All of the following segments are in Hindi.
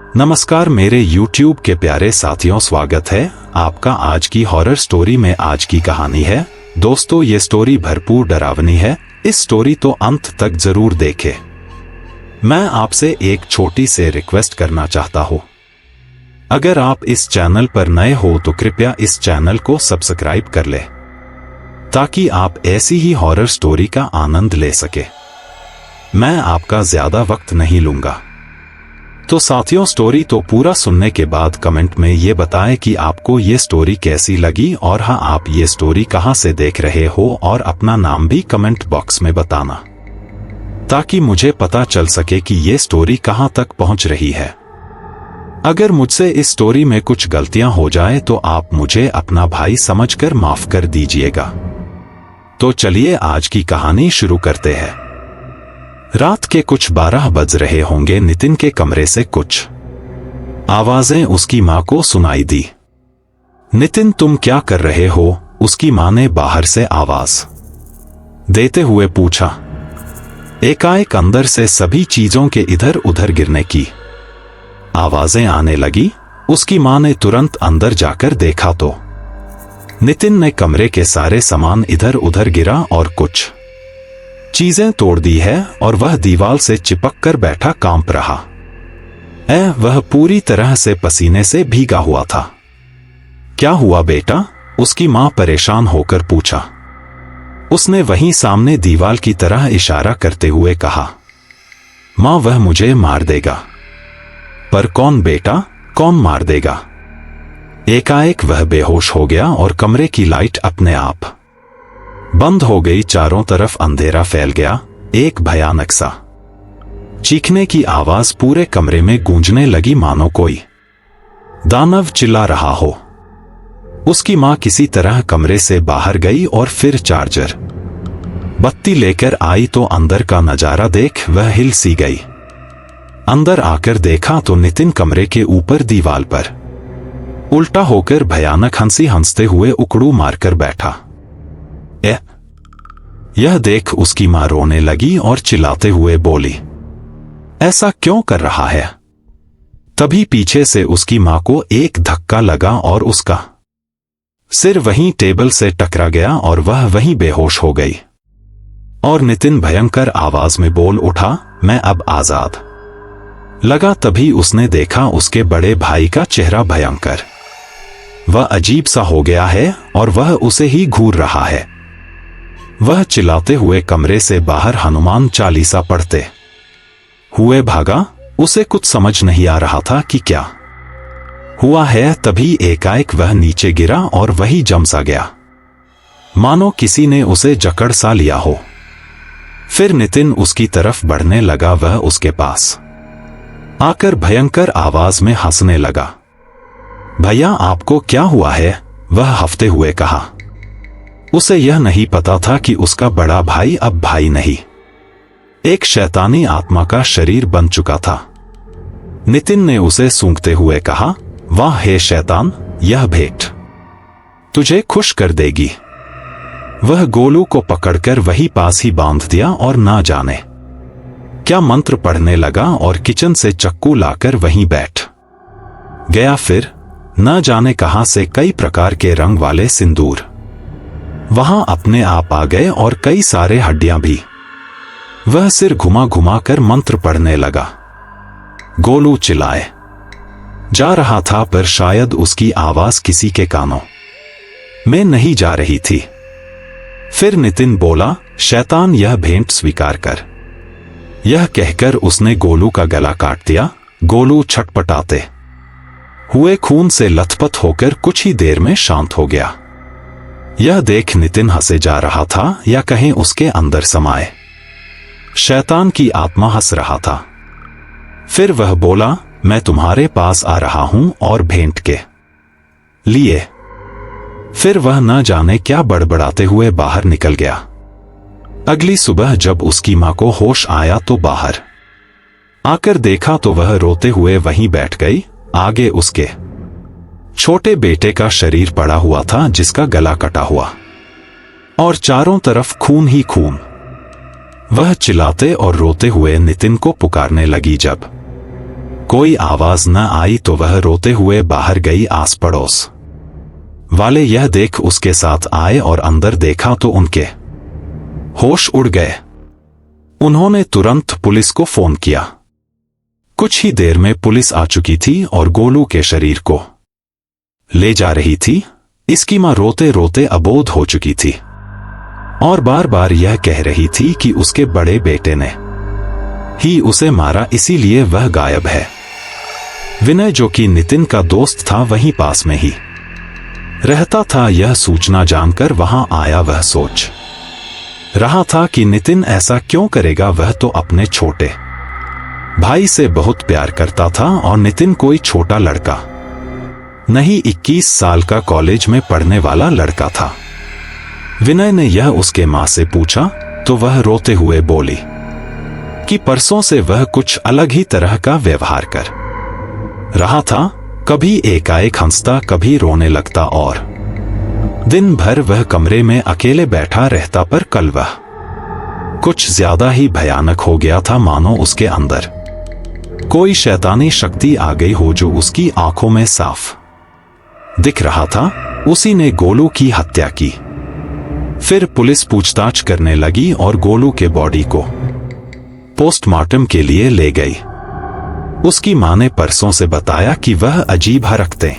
नमस्कार मेरे YouTube के प्यारे साथियों, स्वागत है आपका आज की हॉरर स्टोरी में। आज की कहानी है दोस्तों, ये स्टोरी भरपूर डरावनी है। इस स्टोरी तो अंत तक जरूर देखें। मैं आपसे एक छोटी से रिक्वेस्ट करना चाहता हूँ। अगर आप इस चैनल पर नए हो तो कृपया इस चैनल को सब्सक्राइब कर ले ताकि आप ऐसी ही हॉरर स्टोरी का आनंद ले सके। मैं आपका ज्यादा वक्त नहीं लूंगा। तो साथियों, स्टोरी तो पूरा सुनने के बाद कमेंट में ये बताएं कि आपको ये स्टोरी कैसी लगी और हाँ, आप ये स्टोरी कहाँ से देख रहे हो और अपना नाम भी कमेंट बॉक्स में बताना ताकि मुझे पता चल सके कि ये स्टोरी कहाँ तक पहुँच रही है। अगर मुझसे इस स्टोरी में कुछ गलतियां हो जाए तो आप मुझे अपना भाई समझकर माफ कर दीजिएगा। तो चलिए आज की कहानी शुरू करते हैं। रात के कुछ 12 बज रहे होंगे। नितिन के कमरे से कुछ आवाजें उसकी मां को सुनाई दी। नितिन, तुम क्या कर रहे हो? उसकी मां ने बाहर से आवाज देते हुए पूछा। एकाएक अंदर से सभी चीजों के इधर उधर गिरने की आवाजें आने लगी। उसकी मां ने तुरंत अंदर जाकर देखा तो नितिन ने कमरे के सारे सामान इधर उधर गिरा और कुछ चीजें तोड़ दी है और वह दीवार से चिपक कर बैठा कांप रहा। वह पूरी तरह से पसीने से भीगा हुआ था। क्या हुआ बेटा? उसकी मां परेशान होकर पूछा। उसने वहीं सामने दीवार की तरह इशारा करते हुए कहा, मां, वह मुझे मार देगा। पर कौन बेटा? कौन मार देगा? एकाएक वह बेहोश हो गया और कमरे की लाइट अपने आप बंद हो गई। चारों तरफ अंधेरा फैल गया। एक भयानक सा चीखने की आवाज पूरे कमरे में गूंजने लगी, मानो कोई दानव चिल्ला रहा हो। उसकी मां किसी तरह कमरे से बाहर गई और फिर चार्जर बत्ती लेकर आई तो अंदर का नजारा देख वह हिल सी गई। अंदर आकर देखा तो नितिन कमरे के ऊपर दीवार पर उल्टा होकर भयानक हंसी हंसते हुए उकड़ू मारकर बैठा। यह देख उसकी मां रोने लगी और चिल्लाते हुए बोली, ऐसा क्यों कर रहा है? तभी पीछे से उसकी मां को एक धक्का लगा और उसका सिर वहीं टेबल से टकरा गया और वह वहीं बेहोश हो गई। और नितिन भयंकर आवाज में बोल उठा, मैं अब आजाद। लगा तभी उसने देखा उसके बड़े भाई का चेहरा भयंकर वह अजीब सा हो गया है और वह उसे ही घूर रहा है। वह चिल्लाते हुए कमरे से बाहर हनुमान चालीसा पढ़ते हुए भागा। उसे कुछ समझ नहीं आ रहा था कि क्या हुआ है। तभी एकाएक वह नीचे गिरा और वही जम सा गया, मानो किसी ने उसे जकड़ सा लिया हो। फिर नितिन उसकी तरफ बढ़ने लगा। वह उसके पास आकर भयंकर आवाज में हंसने लगा। भैया, आपको क्या हुआ है? वह हंसते हुए कहा। उसे यह नहीं पता था कि उसका बड़ा भाई अब भाई नहीं, एक शैतानी आत्मा का शरीर बन चुका था। नितिन ने उसे सूंघते हुए कहा, वाह हे शैतान, यह भेंट तुझे खुश कर देगी। वह गोलू को पकड़कर वही पास ही बांध दिया और ना जाने क्या मंत्र पढ़ने लगा और किचन से चक्कू लाकर वहीं बैठ गया। फिर न जाने कहां से कई प्रकार के रंग वाले सिंदूर वहां अपने आप आ गए और कई सारे हड्डियां भी। वह सिर घुमा घुमा कर मंत्र पढ़ने लगा। गोलू चिल्लाए जा रहा था पर शायद उसकी आवाज किसी के कानों में नहीं जा रही थी। फिर नितिन बोला, शैतान, यह भेंट स्वीकार कर। यह कहकर उसने गोलू का गला काट दिया। गोलू छटपटाते हुए खून से लथपथ होकर कुछ ही देर में शांत हो गया। यह देख नितिन हंसे जा रहा था या कहीं उसके अंदर समाये शैतान की आत्मा हंस रहा था। फिर वह बोला, मैं तुम्हारे पास आ रहा हूं और भेंट के लिए। फिर वह न जाने क्या बड़बड़ाते हुए बाहर निकल गया। अगली सुबह जब उसकी मां को होश आया तो बाहर आकर देखा तो वह रोते हुए वहीं बैठ गई। आगे उसके छोटे बेटे का शरीर पड़ा हुआ था जिसका गला कटा हुआ और चारों तरफ खून ही खून। वह चिल्लाते और रोते हुए नितिन को पुकारने लगी। जब कोई आवाज न आई तो वह रोते हुए बाहर गई। आस पड़ोस वाले यह देख उसके साथ आए और अंदर देखा तो उनके होश उड़ गए। उन्होंने तुरंत पुलिस को फोन किया। कुछ ही देर में पुलिस आ चुकी थी और गोलू के शरीर को ले जा रही थी। इसकी मां रोते रोते अबोध हो चुकी थी और बार बार यह कह रही थी कि उसके बड़े बेटे ने ही उसे मारा, इसीलिए वह गायब है। विनय, जो कि नितिन का दोस्त था, वहीं पास में ही रहता था। यह सूचना जानकर वहां आया। वह सोच रहा था कि नितिन ऐसा क्यों करेगा। वह तो अपने छोटे भाई से बहुत प्यार करता था और नितिन कोई छोटा लड़का नहीं, 21 साल का कॉलेज में पढ़ने वाला लड़का था। विनय ने यह उसके मां से पूछा तो वह रोते हुए बोली कि परसों से वह कुछ अलग ही तरह का व्यवहार कर रहा था। कभी एकाएक हंसता, कभी रोने लगता और दिन भर वह कमरे में अकेले बैठा रहता। पर कल वह कुछ ज्यादा ही भयानक हो गया था, मानो उसके अंदर कोई शैतानी शक्ति आ गई हो जो उसकी आंखों में साफ दिख रहा था। उसी ने गोलू की हत्या की। फिर पुलिस पूछताछ करने लगी और गोलू के बॉडी को पोस्टमार्टम के लिए ले गई। उसकी मां ने परसों से बताया कि वह अजीब हरकतें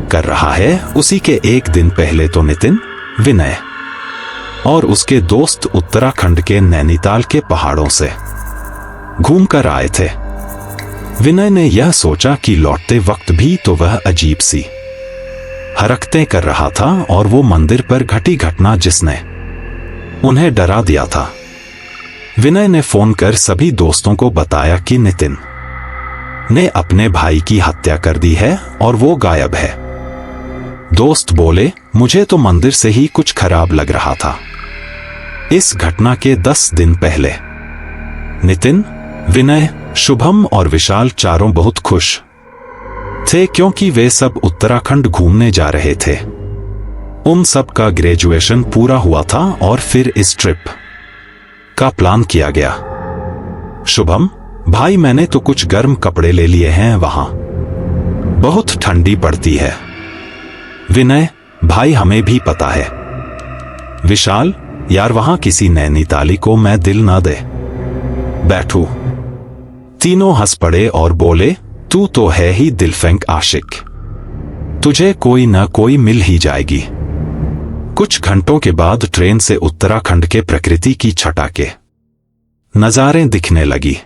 कर रहा है। उसी के एक दिन पहले तो नितिन, विनय और उसके दोस्त उत्तराखंड के नैनीताल के पहाड़ों से घूमकर आए थे। विनय ने यह सोचा कि लौटते वक्त भी तो वह अजीब सी हरकतें कर रहा था और वो मंदिर पर घटी घटना जिसने उन्हें डरा दिया था। विनय ने फोन कर सभी दोस्तों को बताया कि नितिन ने अपने भाई की हत्या कर दी है और वो गायब है। दोस्त बोले, मुझे तो मंदिर से ही कुछ खराब लग रहा था। इस घटना के 10 दिन पहले नितिन, विनय, शुभम और विशाल चारों बहुत खुश थे क्योंकि वे सब उत्तराखंड घूमने जा रहे थे। उन सब का ग्रेजुएशन पूरा हुआ था और फिर इस ट्रिप का प्लान किया गया। शुभम, भाई मैंने तो कुछ गर्म कपड़े ले लिए हैं, वहां बहुत ठंडी पड़ती है। विनय, भाई हमें भी पता है। विशाल, यार वहां किसी नैनीताली को मैं दिल ना दे बैठूं। तीनों हंस पड़े और बोले, तू तो है ही दिलफेंक आशिक, तुझे कोई ना कोई मिल ही जाएगी। कुछ घंटों के बाद ट्रेन से उत्तराखंड के प्रकृति की छटा के नजारे दिखने लगी।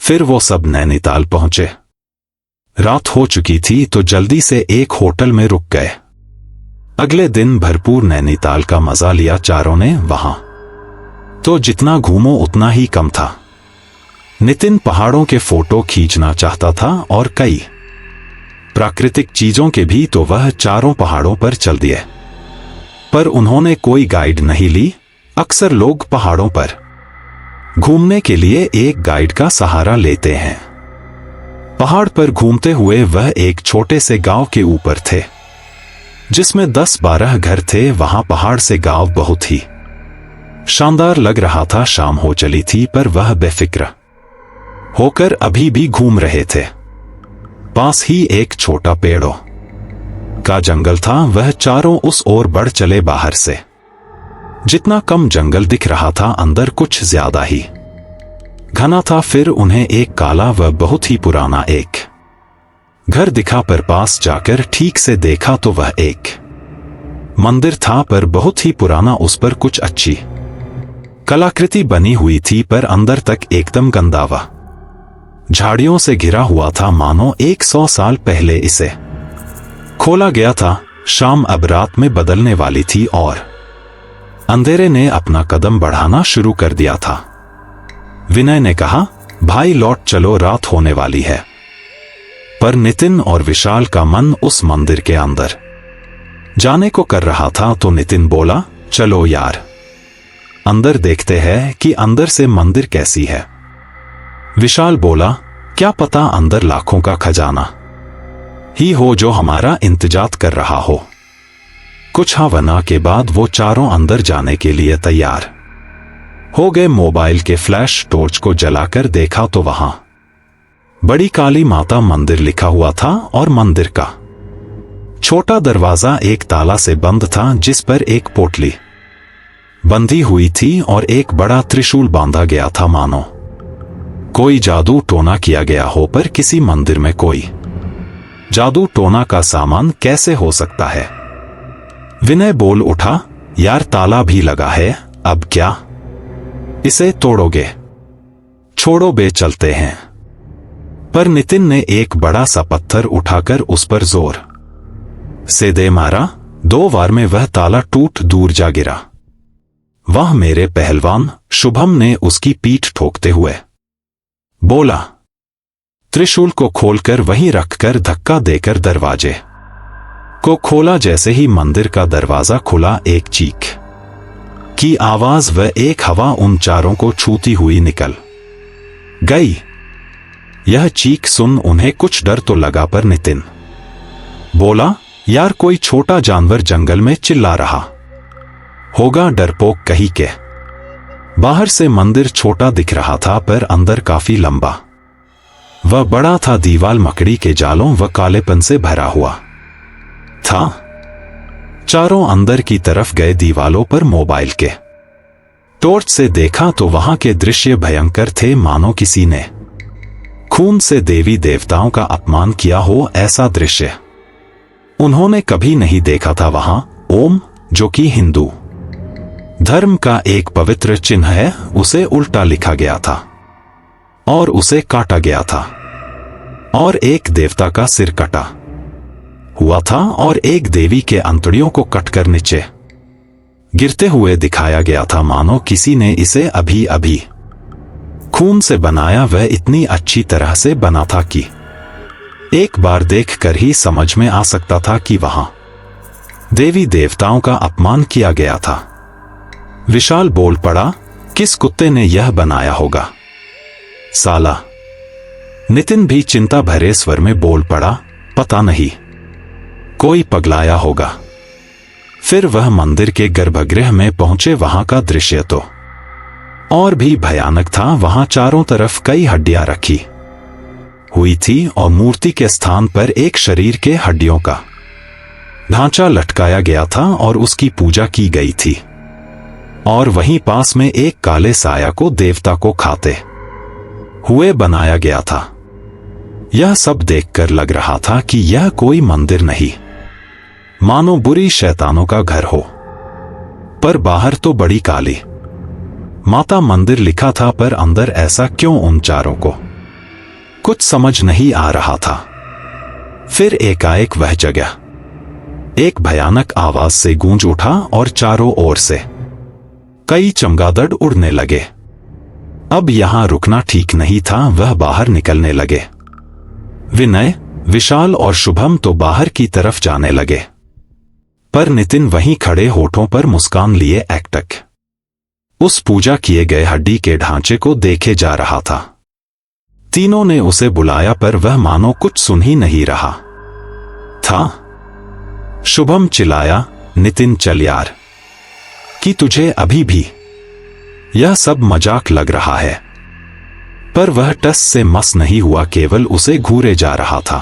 फिर वो सब नैनीताल पहुंचे। रात हो चुकी थी तो जल्दी से एक होटल में रुक गए। अगले दिन भरपूर नैनीताल का मजा लिया चारों ने। वहां तो जितना घूमो उतना ही कम था। नितिन पहाड़ों के फोटो खींचना चाहता था और कई प्राकृतिक चीजों के भी, तो वह चारों पहाड़ों पर चल दिए। पर उन्होंने कोई गाइड नहीं ली। अक्सर लोग पहाड़ों पर घूमने के लिए एक गाइड का सहारा लेते हैं। पहाड़ पर घूमते हुए वह एक छोटे से गांव के ऊपर थे जिसमें 10-12 घर थे। वहां पहाड़ से गांव बहुत ही शानदार लग रहा था। शाम हो चली थी पर वह बेफिक्र होकर अभी भी घूम रहे थे। पास ही एक छोटा पेड़ों का जंगल था। वह चारों उस ओर बढ़ चले। बाहर से जितना कम जंगल दिख रहा था, अंदर कुछ ज्यादा ही घना था। फिर उन्हें एक काला व बहुत ही पुराना एक घर दिखा। पर पास जाकर ठीक से देखा तो वह एक मंदिर था, पर बहुत ही पुराना। उस पर कुछ अच्छी कलाकृति बनी हुई थी, पर अंदर तक एकदम गंदा व झाड़ियों से घिरा हुआ था, मानो 100 साल पहले इसे खोला गया था। शाम अब रात में बदलने वाली थी और अंधेरे ने अपना कदम बढ़ाना शुरू कर दिया था। विनय ने कहा, भाई लौट चलो, रात होने वाली है। पर नितिन और विशाल का मन उस मंदिर के अंदर जाने को कर रहा था। तो नितिन बोला, चलो यार, अंदर देखते हैं कि अंदर से मंदिर कैसी है। विशाल बोला, क्या पता अंदर लाखों का खजाना ही हो जो हमारा इंतजार कर रहा हो। कुछ भावना के बाद वो चारों अंदर जाने के लिए तैयार हो गए। मोबाइल के फ्लैश टॉर्च को जलाकर देखा तो वहां बड़ी काली माता मंदिर लिखा हुआ था और मंदिर का छोटा दरवाजा एक ताला से बंद था, जिस पर एक पोटली बंधी हुई थी और एक बड़ा त्रिशूल बांधा गया था, मानो कोई जादू टोना किया गया हो। पर किसी मंदिर में कोई जादू टोना का सामान कैसे हो सकता है? विनय बोल उठा, यार ताला भी लगा है, अब क्या इसे तोड़ोगे? छोड़ो बे, चलते हैं। पर नितिन ने एक बड़ा सा पत्थर उठाकर उस पर जोर से दे मारा। 2 बार में वह ताला टूट दूर जा गिरा। वह मेरे पहलवान, शुभम ने उसकी पीठ ठोकते हुए बोला। त्रिशूल को खोलकर वहीं रखकर धक्का देकर दरवाजे को खोला। जैसे ही मंदिर का दरवाजा खुला, एक चीख की आवाज व एक हवा उन चारों को छूती हुई निकल गई। यह चीख सुन उन्हें कुछ डर तो लगा, पर नितिन बोला, यार कोई छोटा जानवर जंगल में चिल्ला रहा होगा, डरपोक कहीं के। बाहर से मंदिर छोटा दिख रहा था, पर अंदर काफी लंबा वह बड़ा था। दीवाल मकड़ी के जालों व कालेपन से भरा हुआ था। चारों अंदर की तरफ गए। दीवालों पर मोबाइल के टॉर्च से देखा तो वहां के दृश्य भयंकर थे, मानो किसी ने खून से देवी देवताओं का अपमान किया हो, ऐसा दृश्य उन्होंने कभी नहीं देखा था। वहां ओम, जो कि हिंदू धर्म का एक पवित्र चिन्ह है, उसे उल्टा लिखा गया था और उसे काटा गया था, और एक देवता का सिर कटा हुआ था और एक देवी के अंतड़ियों को कटकर नीचे गिरते हुए दिखाया गया था, मानो किसी ने इसे अभी अभी खून से बनाया। वह इतनी अच्छी तरह से बना था कि एक बार देखकर ही समझ में आ सकता था कि वहां देवी देवताओं का अपमान किया गया था। विशाल बोल पड़ा, किस कुत्ते ने यह बनाया होगा साला? नितिन भी चिंता भरे स्वर में बोल पड़ा, पता नहीं, कोई पगलाया होगा। फिर वह मंदिर के गर्भगृह में पहुंचे। वहां का दृश्य तो और भी भयानक था। वहां चारों तरफ कई हड्डियां रखी हुई थी और मूर्ति के स्थान पर एक शरीर के हड्डियों का ढांचा लटकाया गया था और उसकी पूजा की गई थी। और वहीं पास में एक काले साया को देवता को खाते हुए बनाया गया था। यह सब देखकर लग रहा था कि यह कोई मंदिर नहीं, मानो बुरी शैतानों का घर हो। पर बाहर तो बड़ी काली माता मंदिर लिखा था, पर अंदर ऐसा क्यों? उन चारों को कुछ समझ नहीं आ रहा था। फिर एकाएक वह जगह एक भयानक आवाज से गूंज उठा और चारों ओर से कई चमगादड़ उड़ने लगे। अब यहां रुकना ठीक नहीं था, वह बाहर निकलने लगे। विनय, विशाल और शुभम तो बाहर की तरफ जाने लगे, पर नितिन वहीं खड़े होठों पर मुस्कान लिए एकटक उस पूजा किए गए हड्डी के ढांचे को देखे जा रहा था। तीनों ने उसे बुलाया, पर वह मानो कुछ सुन ही नहीं रहा था। शुभम चिल्लाया, नितिन चल यार, कि तुझे अभी भी यह सब मजाक लग रहा है। पर वह टस से मस नहीं हुआ, केवल उसे घूरे जा रहा था।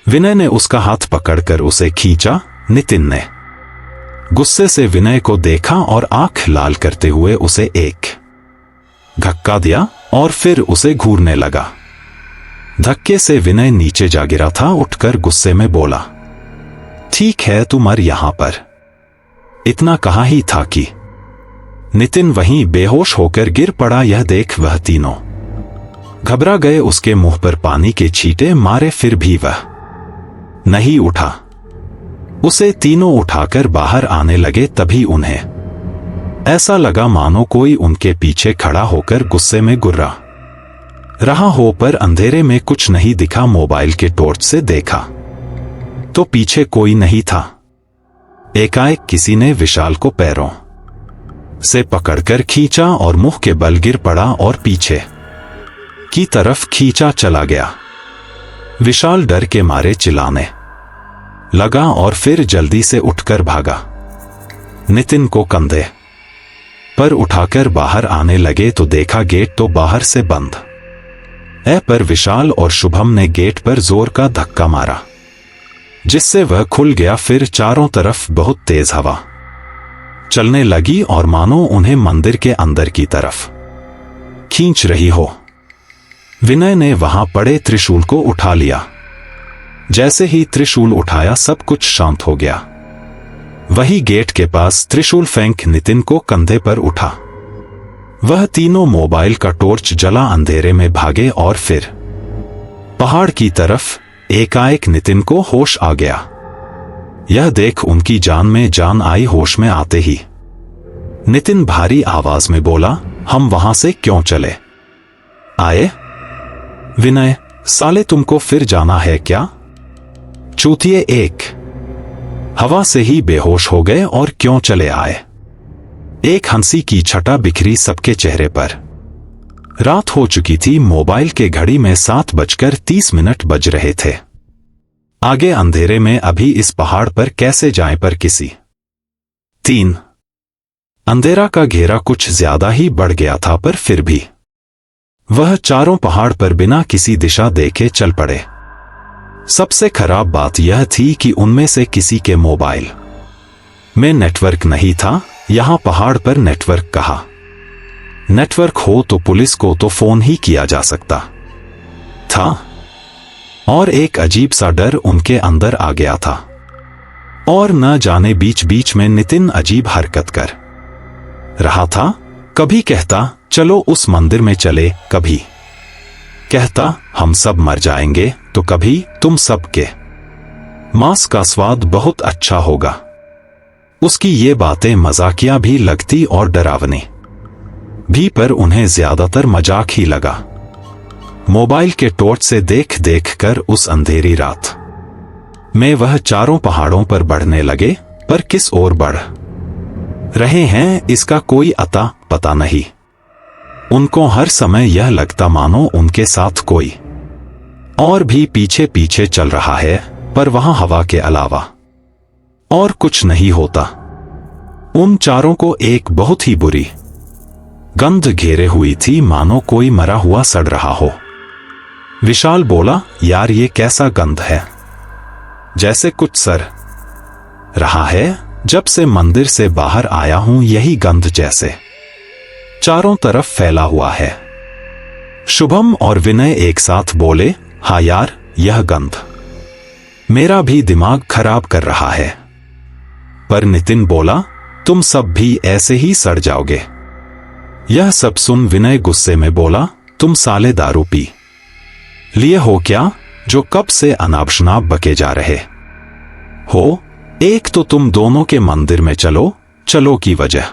विनय ने उसका हाथ पकड़कर उसे खींचा। नितिन ने गुस्से से विनय को देखा और आंख लाल करते हुए उसे एक धक्का दिया और फिर उसे घूरने लगा। धक्के से विनय नीचे जा गिरा था। उठकर गुस्से में बोला, ठीक है तू मर यहां पर। इतना कहा ही था कि नितिन वहीं बेहोश होकर गिर पड़ा। यह देख वह तीनों घबरा गए। उसके मुंह पर पानी के छींटे मारे, फिर भी वह नहीं उठा। उसे तीनों उठाकर बाहर आने लगे। तभी उन्हें ऐसा लगा मानो कोई उनके पीछे खड़ा होकर गुस्से में गुर्रा रहा हो, पर अंधेरे में कुछ नहीं दिखा। मोबाइल के टॉर्च से देखा तो पीछे कोई नहीं था। एकाएक किसी ने विशाल को पैरों से पकड़कर खींचा और मुंह के बल गिर पड़ा और पीछे की तरफ खींचा चला गया। विशाल डर के मारे चिल्लाने लगा और फिर जल्दी से उठकर भागा। नितिन को कंधे पर उठाकर बाहर आने लगे तो देखा गेट तो बाहर से बंद। पर विशाल और शुभम ने गेट पर जोर का धक्का मारा, जिससे वह खुल गया। फिर चारों तरफ बहुत तेज हवा चलने लगी और मानो उन्हें मंदिर के अंदर की तरफ खींच रही हो। विनय ने वहां पड़े त्रिशूल को उठा लिया। जैसे ही त्रिशूल उठाया सब कुछ शांत हो गया। वही गेट के पास त्रिशूल फेंक नितिन को कंधे पर उठा। वह तीनों मोबाइल का टॉर्च जला अंधेरे में भागे और फिर पहाड़ की तरफ। एकाएक नितिन को होश आ गया। यह देख उनकी जान में जान आई। होश में आते ही नितिन भारी आवाज में बोला, हम वहां से क्यों चले आए? विनय, साले तुमको फिर जाना है क्या? चूतिए एक हवा से ही बेहोश हो गए और क्यों चले आए? एक हंसी की छटा बिखरी सबके चेहरे पर। रात हो चुकी थी। मोबाइल के घड़ी में 7:30 बज रहे थे। आगे अंधेरे में अभी इस पहाड़ पर कैसे जाएं? पर किसी 3 अंधेरा का घेरा कुछ ज्यादा ही बढ़ गया था, पर फिर भी वह चारों पहाड़ पर बिना किसी दिशा देखे चल पड़े। सबसे खराब बात यह थी कि उनमें से किसी के मोबाइल में नेटवर्क नहीं था। यहां पहाड़ पर नेटवर्क कहा। नेटवर्क हो तो पुलिस को तो फोन ही किया जा सकता था। और एक अजीब सा डर उनके अंदर आ गया था। और न जाने बीच बीच में नितिन अजीब हरकत कर रहा था। कभी कहता चलो उस मंदिर में चले, कभी कहता हम सब मर जाएंगे, तो कभी तुम सब के मांस का स्वाद बहुत अच्छा होगा। उसकी ये बातें मजाकिया भी लगती और डरावनी भी, पर उन्हें ज्यादातर मजाक ही लगा। मोबाइल के टॉर्च से देख देख कर उस अंधेरी रात में वह चारों पहाड़ों पर बढ़ने लगे, पर किस ओर बढ़ रहे हैं इसका कोई अता पता नहीं। उनको हर समय यह लगता मानो उनके साथ कोई और भी पीछे पीछे चल रहा है, पर वहां हवा के अलावा और कुछ नहीं होता। उन चारों को एक बहुत ही बुरी गंध घेरे हुई थी, मानो कोई मरा हुआ सड़ रहा हो। विशाल बोला, यार ये कैसा गंध है? जैसे कुछ सड़ रहा है। जब से मंदिर से बाहर आया हूं यही गंध जैसे चारों तरफ फैला हुआ है। शुभम और विनय एक साथ बोले, हाँ यार, यह गंध मेरा भी दिमाग खराब कर रहा है। पर नितिन बोला, तुम सब भी ऐसे ही सड़ जाओगे। यह सब सुन विनय गुस्से में बोला, तुम साले दारू पी लिए हो क्या, जो कब से अनाब शनाब बके जा रहे हो? एक तो तुम दोनों के मंदिर में चलो की वजह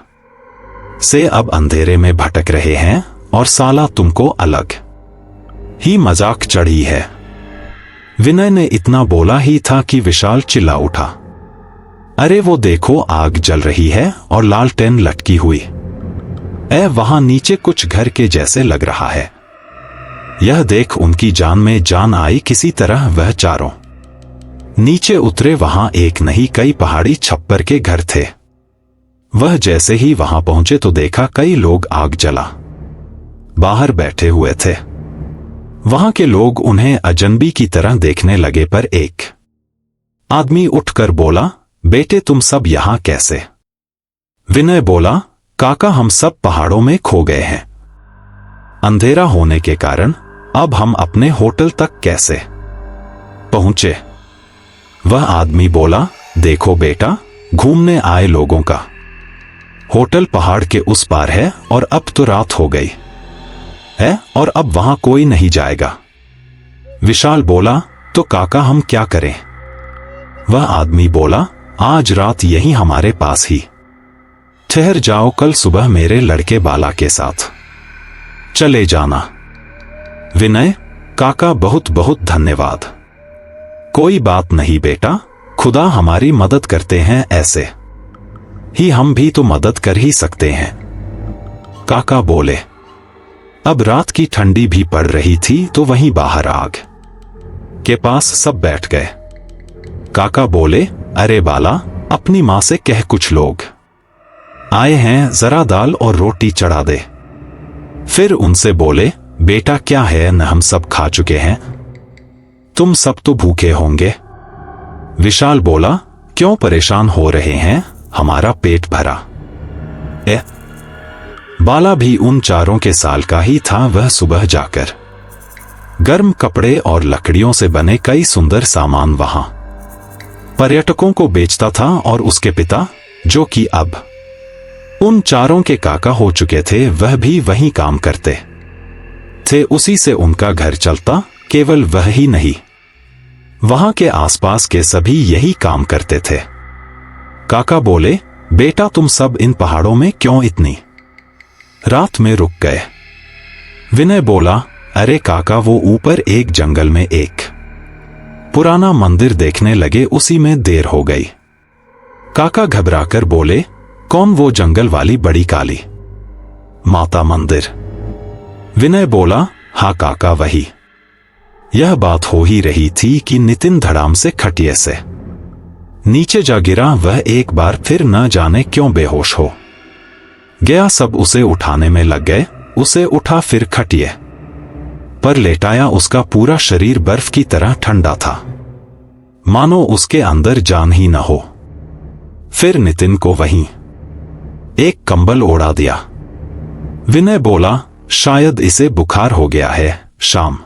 से अब अंधेरे में भटक रहे हैं, और साला तुमको अलग ही मजाक चढ़ी है। विनय ने इतना बोला ही था कि विशाल चिल्ला उठा, अरे वो देखो आग जल रही है और लालटेन लटकी हुई वहां नीचे कुछ घर के जैसे लग रहा है। यह देख उनकी जान में जान आई। किसी तरह वह चारों नीचे उतरे। वहां एक नहीं कई पहाड़ी छप्पर के घर थे। वह जैसे ही वहां पहुंचे तो देखा कई लोग आग जला बाहर बैठे हुए थे। वहां के लोग उन्हें अजनबी की तरह देखने लगे, पर एक आदमी उठकर बोला, बेटे तुम सब यहां कैसे? विनय बोला, काका हम सब पहाड़ों में खो गए हैं। अंधेरा होने के कारण अब हम अपने होटल तक कैसे पहुंचे? वह आदमी बोला, देखो बेटा, घूमने आए लोगों का होटल पहाड़ के उस पार है, और अब तो रात हो गई है और अब वहां कोई नहीं जाएगा। विशाल बोला, तो काका हम क्या करें? वह आदमी बोला, आज रात यही हमारे पास ही ठहर जाओ, कल सुबह मेरे लड़के बाला के साथ चले जाना। विनय, काका बहुत बहुत धन्यवाद। कोई बात नहीं बेटा, खुदा हमारी मदद करते हैं, ऐसे ही हम भी तो मदद कर ही सकते हैं। काका बोले। अब रात की ठंडी भी पड़ रही थी, तो वहीं बाहर आग के पास सब बैठ गए। काका बोले, अरे बाला, अपनी मां से कह कुछ लोग आए हैं, जरा दाल और रोटी चढ़ा दे। फिर उनसे बोले, बेटा क्या है न, हम सब खा चुके हैं, तुम सब तो भूखे होंगे। विशाल बोला, क्यों परेशान हो रहे हैं, हमारा पेट भरा। बाला भी उन चारों के साल का ही था। वह सुबह जाकर गर्म कपड़े और लकड़ियों से बने कई सुंदर सामान वहां पर्यटकों को बेचता था और उसके पिता, जो कि अब उन चारों के काका हो चुके थे, वह भी वही काम करते थे। उसी से उनका घर चलता। केवल वह ही नहीं, वहां के आसपास के सभी यही काम करते थे। काका बोले, बेटा तुम सब इन पहाड़ों में क्यों इतनी रात में रुक गए? विनय बोला, अरे काका वो ऊपर एक जंगल में एक पुराना मंदिर देखने लगे, उसी में देर हो गई। काका घबराकर बोले, कौन वो जंगल वाली बड़ी काली माता मंदिर? विनय बोला, हाँ काका वही। यह बात हो ही रही थी कि नितिन धड़ाम से खटिये से नीचे जा गिरा। वह एक बार फिर न जाने क्यों बेहोश हो गया। सब उसे उठाने में लग गए। उसे उठा, फिर खटिये पर लेटाया। उसका पूरा शरीर बर्फ की तरह ठंडा था, मानो उसके अंदर जान ही न हो। फिर नितिन को वहीं एक कंबल ओढ़ा दिया। विनय बोला, शायद इसे बुखार हो गया है, शाम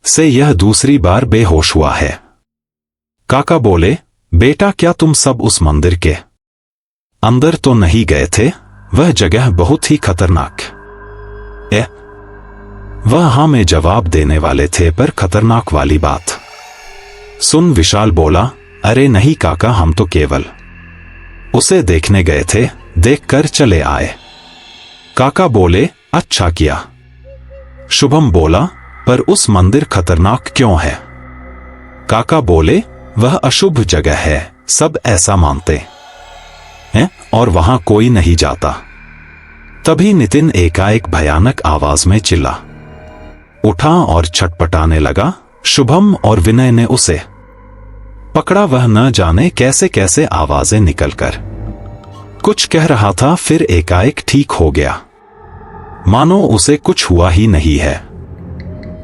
से यह दूसरी बार बेहोश हुआ है। काका बोले, बेटा क्या तुम सब उस मंदिर के अंदर तो नहीं गए थे? वह जगह बहुत ही खतरनाक वह हाँ में जवाब देने वाले थे, पर खतरनाक वाली बात सुन विशाल बोला, अरे नहीं काका, हम तो केवल उसे देखने गए थे, देखकर चले आए। काका बोले, अच्छा किया। शुभम बोला, पर उस मंदिर खतरनाक क्यों है? काका बोले, वह अशुभ जगह है, सब ऐसा मानते हैं और वहां कोई नहीं जाता। तभी नितिन एकाएक भयानक आवाज में चिल्ला उठा और छटपटाने लगा। शुभम और विनय ने उसे पकड़ा। वह न जाने कैसे कैसे आवाजें निकलकर कुछ कह रहा था, फिर एकाएक ठीक हो गया, मानो उसे कुछ हुआ ही नहीं है।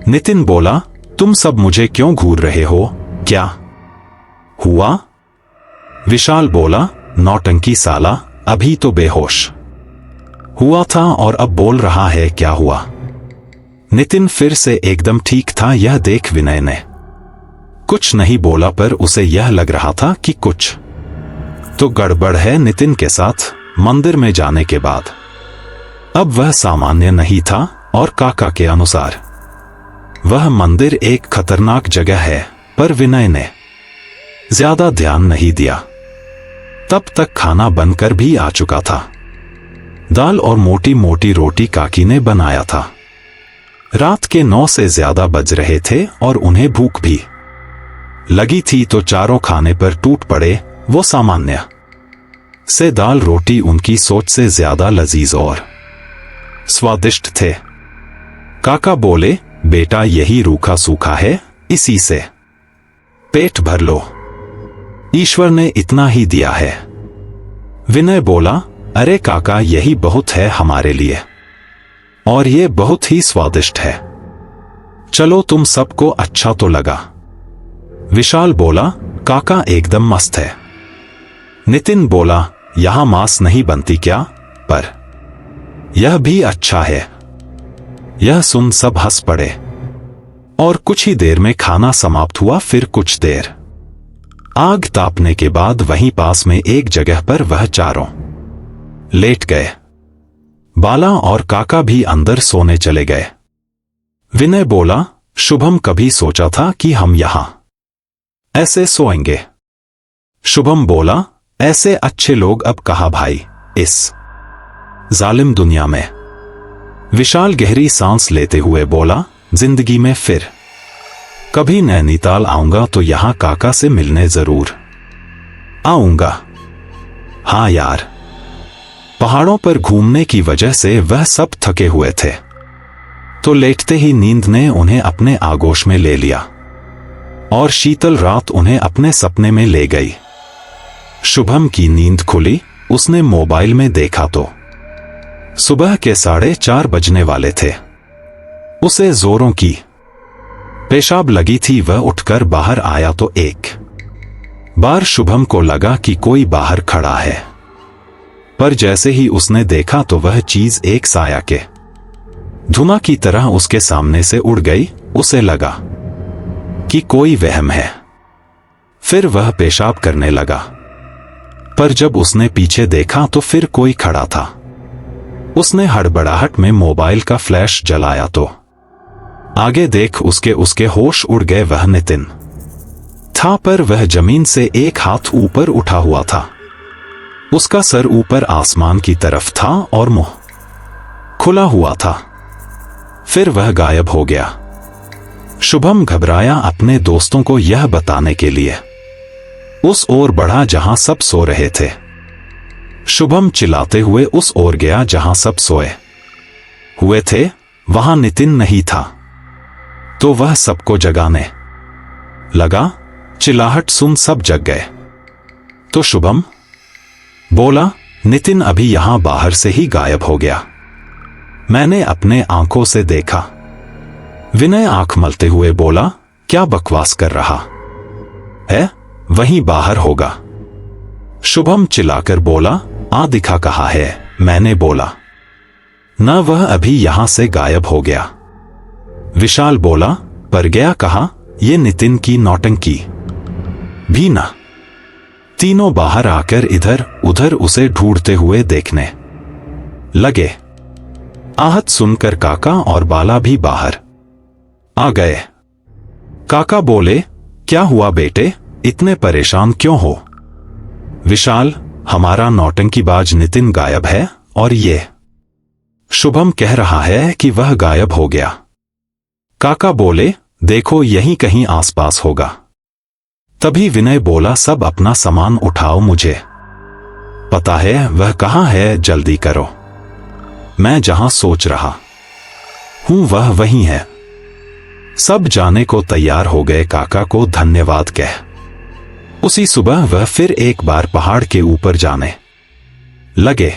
नितिन बोला, तुम सब मुझे क्यों घूर रहे हो, क्या हुआ? विशाल बोला, नौटंकी साला, अभी तो बेहोश हुआ था और अब बोल रहा है क्या हुआ? नितिन फिर से एकदम ठीक था। यह देख विनय ने कुछ नहीं बोला, पर उसे यह लग रहा था कि कुछ तो गड़बड़ है नितिन के साथ। मंदिर में जाने के बाद अब वह सामान्य नहीं था और काका के अनुसार वह मंदिर एक खतरनाक जगह है। पर विनय ने ज्यादा ध्यान नहीं दिया। तब तक खाना बनकर भी आ चुका था। दाल और मोटी मोटी रोटी काकी ने बनाया था। रात के 9 से ज्यादा बज रहे थे और उन्हें भूख भी लगी थी, तो चारों खाने पर टूट पड़े। वो सामान्य से दाल रोटी उनकी सोच से ज्यादा लजीज और स्वादिष्ट थे। काका बोले, बेटा यही रूखा सूखा है, इसी से पेट भर लो, ईश्वर ने इतना ही दिया है। विनय बोला, अरे काका यही बहुत है हमारे लिए, और ये बहुत ही स्वादिष्ट है। चलो तुम सबको अच्छा तो लगा। विशाल बोला, काका एकदम मस्त है। नितिन बोला, यहां मांस नहीं बनती क्या? पर यह भी अच्छा है। यह सुन सब हंस पड़े और कुछ ही देर में खाना समाप्त हुआ। फिर कुछ देर आग तापने के बाद वहीं पास में एक जगह पर वह चारों लेट गए। बाला और काका भी अंदर सोने चले गए। विनय बोला, शुभम कभी सोचा था कि हम यहां ऐसे सोएंगे? शुभम बोला, ऐसे अच्छे लोग अब कहां भाई इस जालिम दुनिया में। विशाल गहरी सांस लेते हुए बोला, जिंदगी में फिर कभी नैनीताल आऊंगा तो यहां काका से मिलने जरूर आऊंगा। हां यार, पहाड़ों पर घूमने की वजह से वह सब थके हुए थे, तो लेटते ही नींद ने उन्हें अपने आगोश में ले लिया और शीतल रात उन्हें अपने सपने में ले गई। शुभम की नींद खुली। उसने मोबाइल में देखा तो सुबह के 4:30 बजने वाले थे। उसे जोरों की पेशाब लगी थी। वह उठकर बाहर आया तो एक बार शुभम को लगा कि कोई बाहर खड़ा है, पर जैसे ही उसने देखा तो वह चीज एक साया के धुआं की तरह उसके सामने से उड़ गई। उसे लगा कि कोई वहम है। फिर वह पेशाब करने लगा, पर जब उसने पीछे देखा तो फिर कोई खड़ा था। उसने हड़बड़ाहट में मोबाइल का फ्लैश जलाया तो आगे देख उसके होश उड़ गए। वह नितिन था, पर वह जमीन से एक हाथ ऊपर उठा हुआ था। उसका सर ऊपर आसमान की तरफ था और मुंह खुला हुआ था। फिर वह गायब हो गया। शुभम घबराया अपने दोस्तों को यह बताने के लिए उस ओर बढ़ा जहां सब सो रहे थे। शुभम चिल्लाते हुए उस ओर गया जहां सब सोए हुए थे। वहां नितिन नहीं था, तो वह सबको जगाने लगा। चिल्लाहट सुन सब जग गए। तो शुभम बोला, नितिन अभी यहां बाहर से ही गायब हो गया। मैंने अपने आंखों से देखा। विनय आंख मलते हुए बोला, क्या बकवास कर रहा है, वहीं बाहर होगा। शुभम चिल्लाकर बोला, आ दिखा कहा है। मैंने बोला न, वह अभी यहां से गायब हो गया। विशाल बोला, पर गया कहा, ये नितिन की नौटंकी भी ना। तीनों बाहर आकर इधर उधर उसे ढूंढते हुए देखने लगे। आहत सुनकर काका और बाला भी बाहर आ गए। काका बोले, क्या हुआ बेटे, इतने परेशान क्यों हो? विशाल, हमारा नौटंकीबाज नितिन गायब है और ये शुभम कह रहा है कि वह गायब हो गया। काका बोले, देखो यहीं कहीं आसपास होगा। तभी विनय बोला, सब अपना सामान उठाओ, मुझे पता है वह कहां है, जल्दी करो। मैं जहां सोच रहा हूं वह वहीं है। सब जाने को तैयार हो गए। काका को धन्यवाद कह उसी सुबह वह फिर एक बार पहाड़ के ऊपर जाने लगे।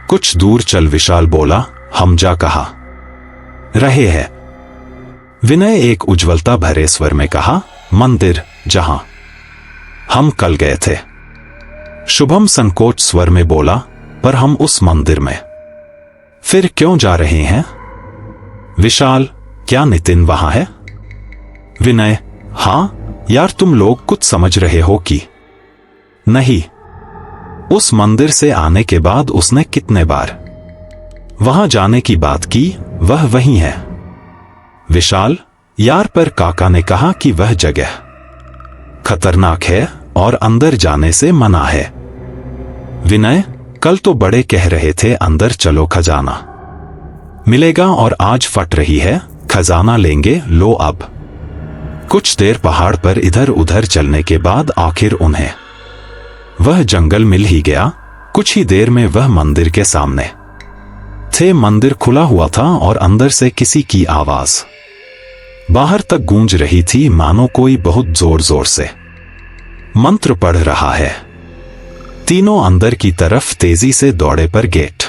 कुछ दूर चल विशाल बोला, हम जा कहा रहे हैं? विनय एक उज्ज्वलता भरे स्वर में कहा, मंदिर जहां हम कल गए थे। शुभम संकोच स्वर में बोला, पर हम उस मंदिर में फिर क्यों जा रहे हैं? विशाल, क्या नितिन वहां है? विनय, हां यार, तुम लोग कुछ समझ रहे हो कि नहीं? उस मंदिर से आने के बाद उसने कितने बार वहां जाने की बात की, वह वहीं है। विशाल, यार, पर काका ने कहा कि वह जगह खतरनाक है और अंदर जाने से मना है। विनय, कल तो बड़े कह रहे थे अंदर चलो खजाना मिलेगा, और आज फट रही है खजाना लेंगे। लो अब कुछ देर पहाड़ पर इधर उधर चलने के बाद आखिर उन्हें वह जंगल मिल ही गया। कुछ ही देर में वह मंदिर के सामने थे। मंदिर खुला हुआ था और अंदर से किसी की आवाज बाहर तक गूंज रही थी, मानो कोई बहुत जोर जोर से मंत्र पढ़ रहा है। तीनों अंदर की तरफ तेजी से दौड़े, पर गेट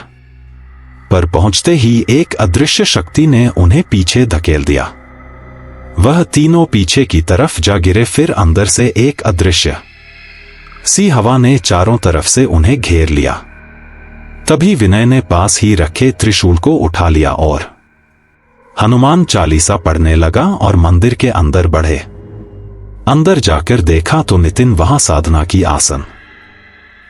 पर पहुंचते ही एक अदृश्य शक्ति ने उन्हें पीछे धकेल दिया। वह तीनों पीछे की तरफ जा गिरे। फिर अंदर से एक अदृश्य सी हवा ने चारों तरफ से उन्हें घेर लिया। तभी विनय ने पास ही रखे त्रिशूल को उठा लिया और हनुमान चालीसा पढ़ने लगा और मंदिर के अंदर बढ़े। अंदर जाकर देखा तो नितिन वहां साधना की आसन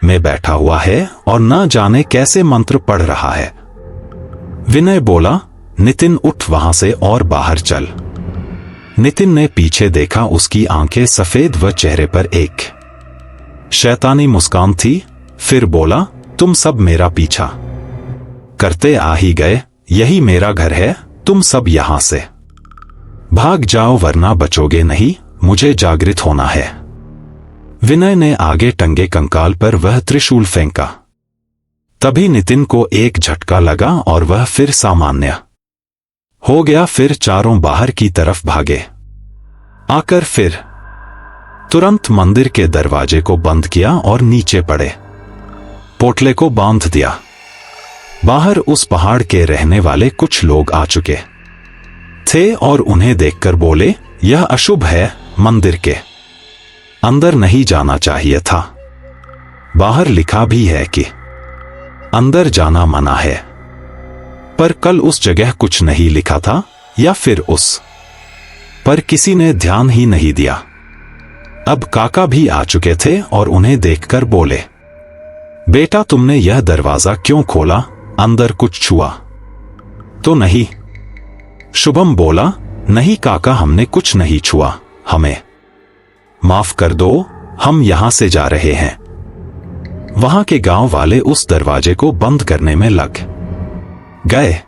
में बैठा हुआ है और न जाने कैसे मंत्र पढ़ रहा है। विनय बोला, नितिन उठ वहां से और बाहर चल। नितिन ने पीछे देखा। उसकी आंखें सफेद व चेहरे पर एक शैतानी मुस्कान थी। फिर बोला, तुम सब मेरा पीछा करते आ ही गए, यही मेरा घर है, तुम सब यहां से भाग जाओ वरना बचोगे नहीं, मुझे जागृत होना है। विनय ने आगे टंगे कंकाल पर वह त्रिशूल फेंका। तभी नितिन को एक झटका लगा और वह फिर सामान्य हो गया। फिर चारों बाहर की तरफ भागे आकर फिर तुरंत मंदिर के दरवाजे को बंद किया और नीचे पड़े पोटले को बांध दिया। बाहर उस पहाड़ के रहने वाले कुछ लोग आ चुके थे और उन्हें देखकर बोले, यह अशुभ है, मंदिर के अंदर नहीं जाना चाहिए था। बाहर लिखा भी है कि अंदर जाना मना है, पर कल उस जगह कुछ नहीं लिखा था, या फिर उस पर किसी ने ध्यान ही नहीं दिया। अब काका भी आ चुके थे और उन्हें देखकर बोले, बेटा तुमने यह दरवाजा क्यों खोला, अंदर कुछ छुआ तो नहीं? शुभम बोला, नहीं काका, हमने कुछ नहीं छुआ, हमें माफ कर दो, हम यहां से जा रहे हैं। वहां के गांव वाले उस दरवाजे को बंद करने में लग गए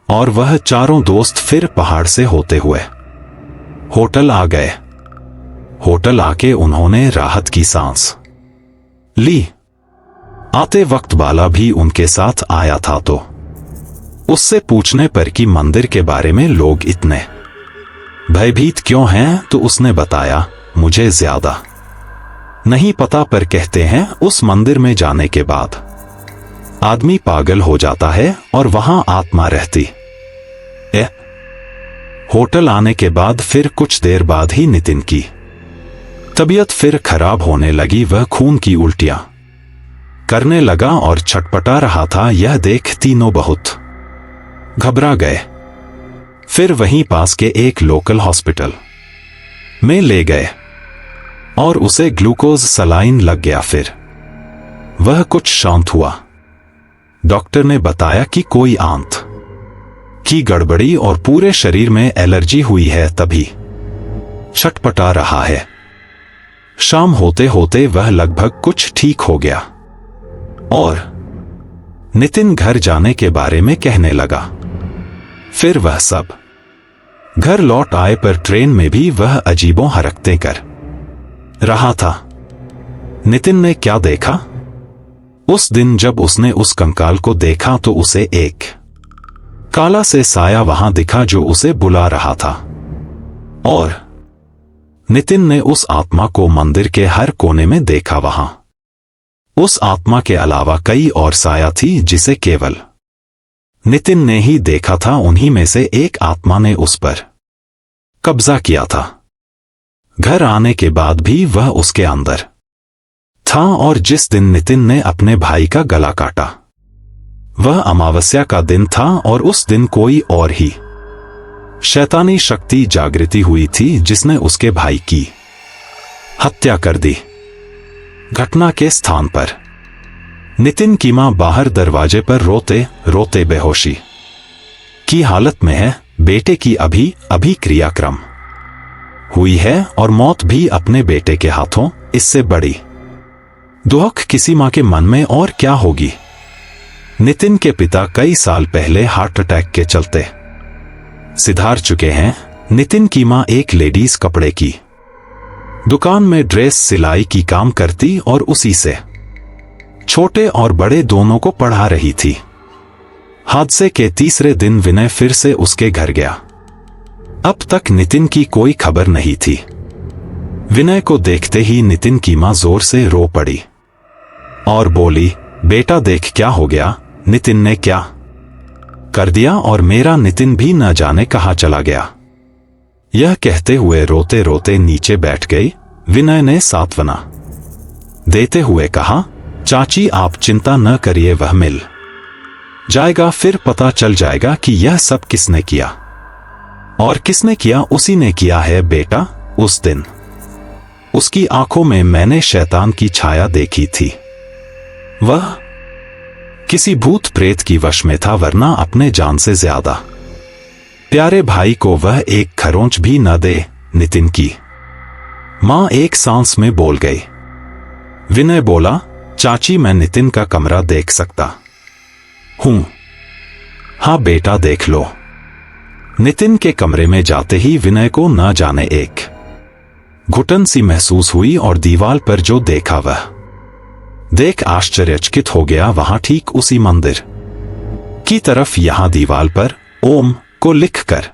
और वह चारों दोस्त फिर पहाड़ से होते हुए होटल आ गए। होटल आके उन्होंने राहत की सांस ली। आते वक्त बाला भी उनके साथ आया था, तो उससे पूछने पर कि मंदिर के बारे में लोग इतने भयभीत क्यों हैं, तो उसने बताया, मुझे ज्यादा नहीं पता, पर कहते हैं उस मंदिर में जाने के बाद आदमी पागल हो जाता है और वहां आत्मा रहती है। होटल आने के बाद फिर कुछ देर बाद ही नितिन की तबीयत फिर खराब होने लगी। वह खून की उल्टियां करने लगा और छटपटा रहा था। यह देख तीनों बहुत घबरा गए। फिर वहीं पास के एक लोकल हॉस्पिटल में ले गए और उसे ग्लूकोज सलाइन लग गया। फिर वह कुछ शांत हुआ। डॉक्टर ने बताया कि कोई आंत की गड़बड़ी और पूरे शरीर में एलर्जी हुई है, तभी छटपटा रहा है। शाम होते होते वह लगभग कुछ ठीक हो गया और नितिन घर जाने के बारे में कहने लगा। फिर वह सब घर लौट आए, पर ट्रेन में भी वह अजीबों हरकतें कर रहा था। नितिन ने क्या देखा? उस दिन जब उसने उस कंकाल को देखा तो उसे एक काला से साया वहां दिखा जो उसे बुला रहा था, और नितिन ने उस आत्मा को मंदिर के हर कोने में देखा। वहां उस आत्मा के अलावा कई और साया थी जिसे केवल नितिन ने ही देखा था। उन्हीं में से एक आत्मा ने उस पर कब्जा किया था। घर आने के बाद भी वह उसके अंदर था, और जिस दिन नितिन ने अपने भाई का गला काटा वह अमावस्या का दिन था, और उस दिन कोई और ही शैतानी शक्ति जागृति हुई थी जिसने उसके भाई की हत्या कर दी। घटना के स्थान पर नितिन की मां बाहर दरवाजे पर रोते रोते बेहोशी की हालत में है। बेटे की अभी अभी क्रियाक्रम हुई है और मौत भी अपने बेटे के हाथों। इससे बड़ी दुख किसी मां के मन में और क्या होगी। नितिन के पिता कई साल पहले हार्ट अटैक के चलते सिधार चुके हैं। नितिन की मां एक लेडीज कपड़े की दुकान में ड्रेस सिलाई की काम करती और उसी से छोटे और बड़े दोनों को पढ़ा रही थी। हादसे के तीसरे दिन विनय फिर से उसके घर गया। अब तक नितिन की कोई खबर नहीं थी। विनय को देखते ही नितिन की मां जोर से रो पड़ी और बोली, बेटा देख क्या हो गया, नितिन ने क्या कर दिया, और मेरा नितिन भी न जाने कहां चला गया। यह कहते हुए रोते रोते नीचे बैठ गई। विनय ने सांत्वना देते हुए कहा, चाची आप चिंता न करिए, वह मिल जाएगा। फिर पता चल जाएगा कि यह सब किसने किया, और किसने किया उसी ने किया है बेटा। उस दिन उसकी आंखों में मैंने शैतान की छाया देखी थी। वह किसी भूत प्रेत की वश में था, वरना अपने जान से ज्यादा प्यारे भाई को वह एक खरोंच भी न दे। नितिन की मां एक सांस में बोल गई। विनय बोला, चाची मैं नितिन का कमरा देख सकता हूं? हाँ बेटा देख लो। नितिन के कमरे में जाते ही विनय को न जाने एक घुटन सी महसूस हुई और दीवार पर जो देखा वह देख आश्चर्यचकित हो गया। वहां ठीक उसी मंदिर की तरफ यहां दीवार पर ओम को लिखकर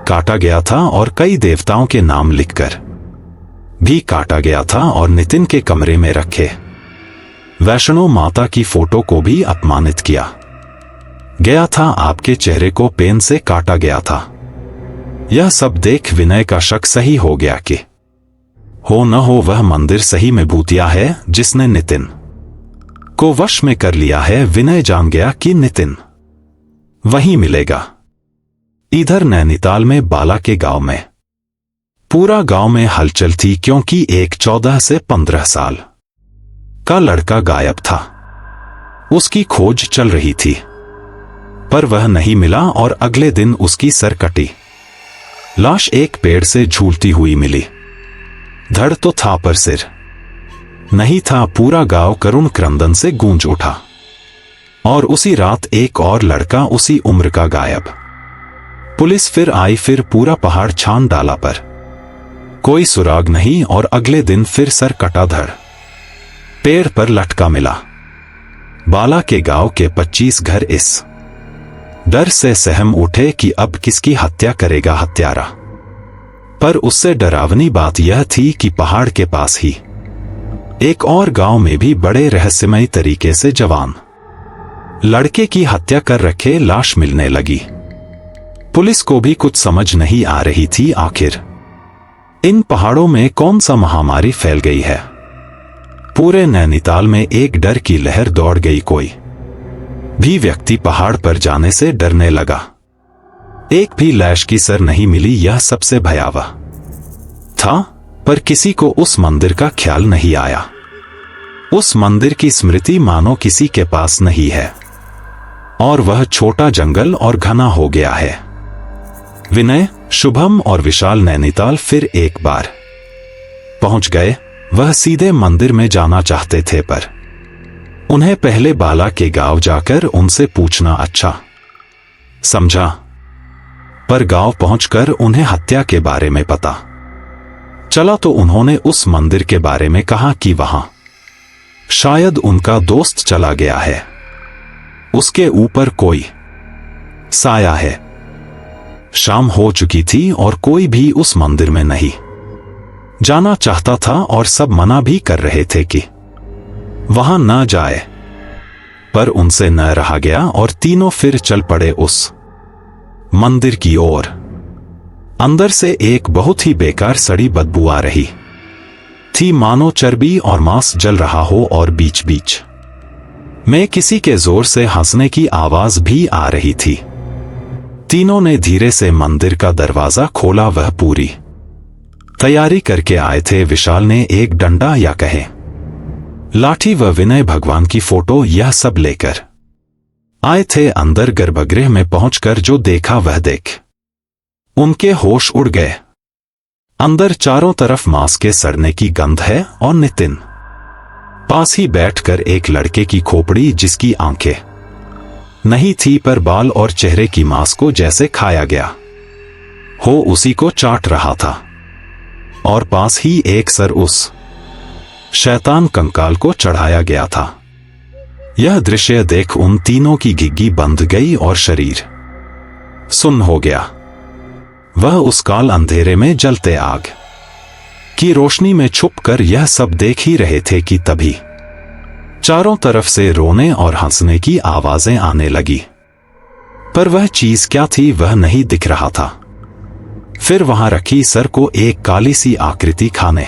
काटा गया था और कई देवताओं के नाम लिखकर भी काटा गया था, और नितिन के कमरे में रखे वैष्णो माता की फोटो को भी अपमानित किया गया था। आपके चेहरे को पेन से काटा गया था। यह सब देख विनय का शक सही हो गया कि हो न हो वह मंदिर सही में भूतिया है जिसने नितिन को वश में कर लिया है। विनय जान गया कि नितिन वहीं मिलेगा। इधर नैनीताल में बाला के गांव में पूरा गांव में हलचल थी, क्योंकि एक 14 से 15 साल का लड़का गायब था। उसकी खोज चल रही थी, पर वह नहीं मिला और अगले दिन उसकी सरकटी लाश एक पेड़ से झूलती हुई मिली। धड़ तो था पर सिर नहीं था। पूरा गांव करुण क्रंदन से गूंज उठा। और उसी रात एक और लड़का उसी उम्र का गायब। पुलिस फिर आई, फिर पूरा पहाड़ छान डाला, पर कोई सुराग नहीं। और अगले दिन फिर सर कटा धड़ पेड़ पर लटका मिला। बाला के गांव के 25 घर इस डर से सहम उठे कि अब किसकी हत्या करेगा हत्यारा। पर उससे डरावनी बात यह थी कि पहाड़ के पास ही एक और गांव में भी बड़े रहस्यमय तरीके से जवान लड़के की हत्या कर रखे लाश मिलने लगी। पुलिस को भी कुछ समझ नहीं आ रही थी, आखिर इन पहाड़ों में कौन सा महामारी फैल गई है। पूरे नैनीताल में एक डर की लहर दौड़ गई। कोई भी व्यक्ति पहाड़ पर जाने से डरने लगा। एक भी लाश की सर नहीं मिली। यह सबसे भयावह था, पर किसी को उस मंदिर का ख्याल नहीं आया। उस मंदिर की स्मृति मानो किसी के पास नहीं है, और वह छोटा जंगल और घना हो गया है। विनय, शुभम और विशाल नैनीताल फिर एक बार पहुंच गए। वह सीधे मंदिर में जाना चाहते थे, पर उन्हें पहले बाला के गांव जाकर उनसे पूछना अच्छा समझा। पर गांव पहुंचकर उन्हें हत्या के बारे में पता चला तो उन्होंने उस मंदिर के बारे में कहा कि वहां शायद उनका दोस्त चला गया है, उसके ऊपर कोई साया है। शाम हो चुकी थी और कोई भी उस मंदिर में नहीं जाना चाहता था, और सब मना भी कर रहे थे कि वहां न जाए। पर उनसे न रहा गया और तीनों फिर चल पड़े उस मंदिर की ओर। अंदर से एक बहुत ही बेकार सड़ी बदबू आ रही थी, मानो चर्बी और मांस जल रहा हो, और बीच बीच में किसी के जोर से हंसने की आवाज भी आ रही थी। तीनों ने धीरे से मंदिर का दरवाजा खोला। वह पूरी तैयारी करके आए थे। विशाल ने एक डंडा या कहे लाठी व विनय भगवान की फोटो यह सब लेकर आए थे। अंदर गर्भगृह में पहुंचकर जो देखा वह देख उनके होश उड़ गए। अंदर चारों तरफ मांस के सड़ने की गंध है, और नितिन पास ही बैठकर एक लड़के की खोपड़ी, जिसकी आंखें नहीं थी पर बाल और चेहरे की मांस को जैसे खाया गया हो उसी को चाट रहा था। और पास ही एक सर उस शैतान कंकाल को चढ़ाया गया था। यह दृश्य देख उन तीनों की घिग्गी बंध गई और शरीर सुन्न हो गया। वह उस काल अंधेरे में जलते आग की रोशनी में छुपकर यह सब देख ही रहे थे कि तभी चारों तरफ से रोने और हंसने की आवाजें आने लगी। पर वह चीज क्या थी वह नहीं दिख रहा था। फिर वहां रखी सर को एक काली सी आकृति खाने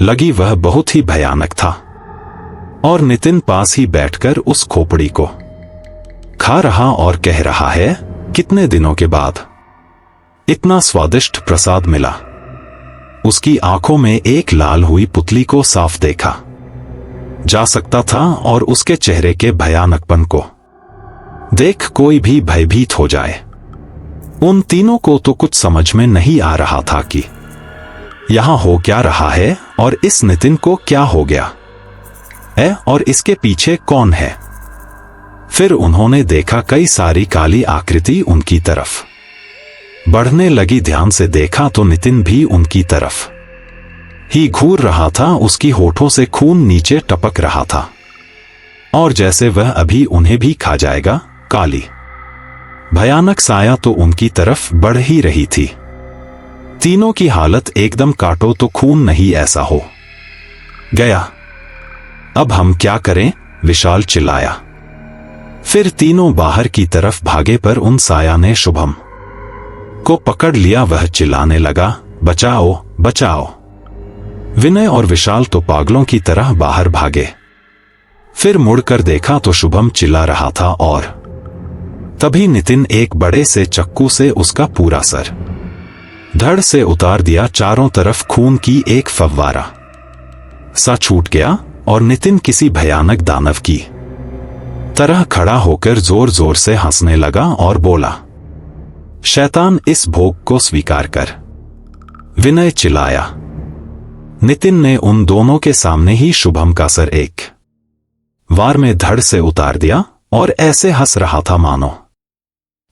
लगी। वह बहुत ही भयानक था, और नितिन पास ही बैठकर उस खोपड़ी को खा रहा और कह रहा है, कितने दिनों के बाद इतना स्वादिष्ट प्रसाद मिला। उसकी आंखों में एक लाल हुई पुतली को साफ देखा जा सकता था, और उसके चेहरे के भयानकपन को देख कोई भी भयभीत हो जाए। उन तीनों को तो कुछ समझ में नहीं आ रहा था कि यहां हो क्या रहा है, और इस नितिन को क्या हो गया है, और इसके पीछे कौन है। फिर उन्होंने देखा कई सारी काली आकृति उनकी तरफ बढ़ने लगी। ध्यान से देखा तो नितिन भी उनकी तरफ ही घूर रहा था। उसकी होठों से खून नीचे टपक रहा था, और जैसे वह अभी उन्हें भी खा जाएगा। काली भयानक साया तो उनकी तरफ बढ़ ही रही थी। तीनों की हालत एकदम काटो तो खून नहीं ऐसा हो गया। अब हम क्या करें, विशाल चिल्लाया। फिर तीनों बाहर की तरफ भागे, पर उन साया ने शुभम को पकड़ लिया। वह चिल्लाने लगा, बचाओ बचाओ। विनय और विशाल तो पागलों की तरह बाहर भागे। फिर मुड़कर देखा तो शुभम चिल्ला रहा था और तभी नितिन एक बड़े से चक्कू से उसका पूरा सर धड़ से उतार दिया। चारों तरफ खून की एक फव्वारा सा छूट गया और नितिन किसी भयानक दानव की तरह खड़ा होकर जोर जोर से हंसने लगा और बोला, शैतान, इस भोग को स्वीकार कर। विनय चिल्लाया। नितिन ने उन दोनों के सामने ही शुभम का सर एक वार में धड़ से उतार दिया और ऐसे हंस रहा था मानो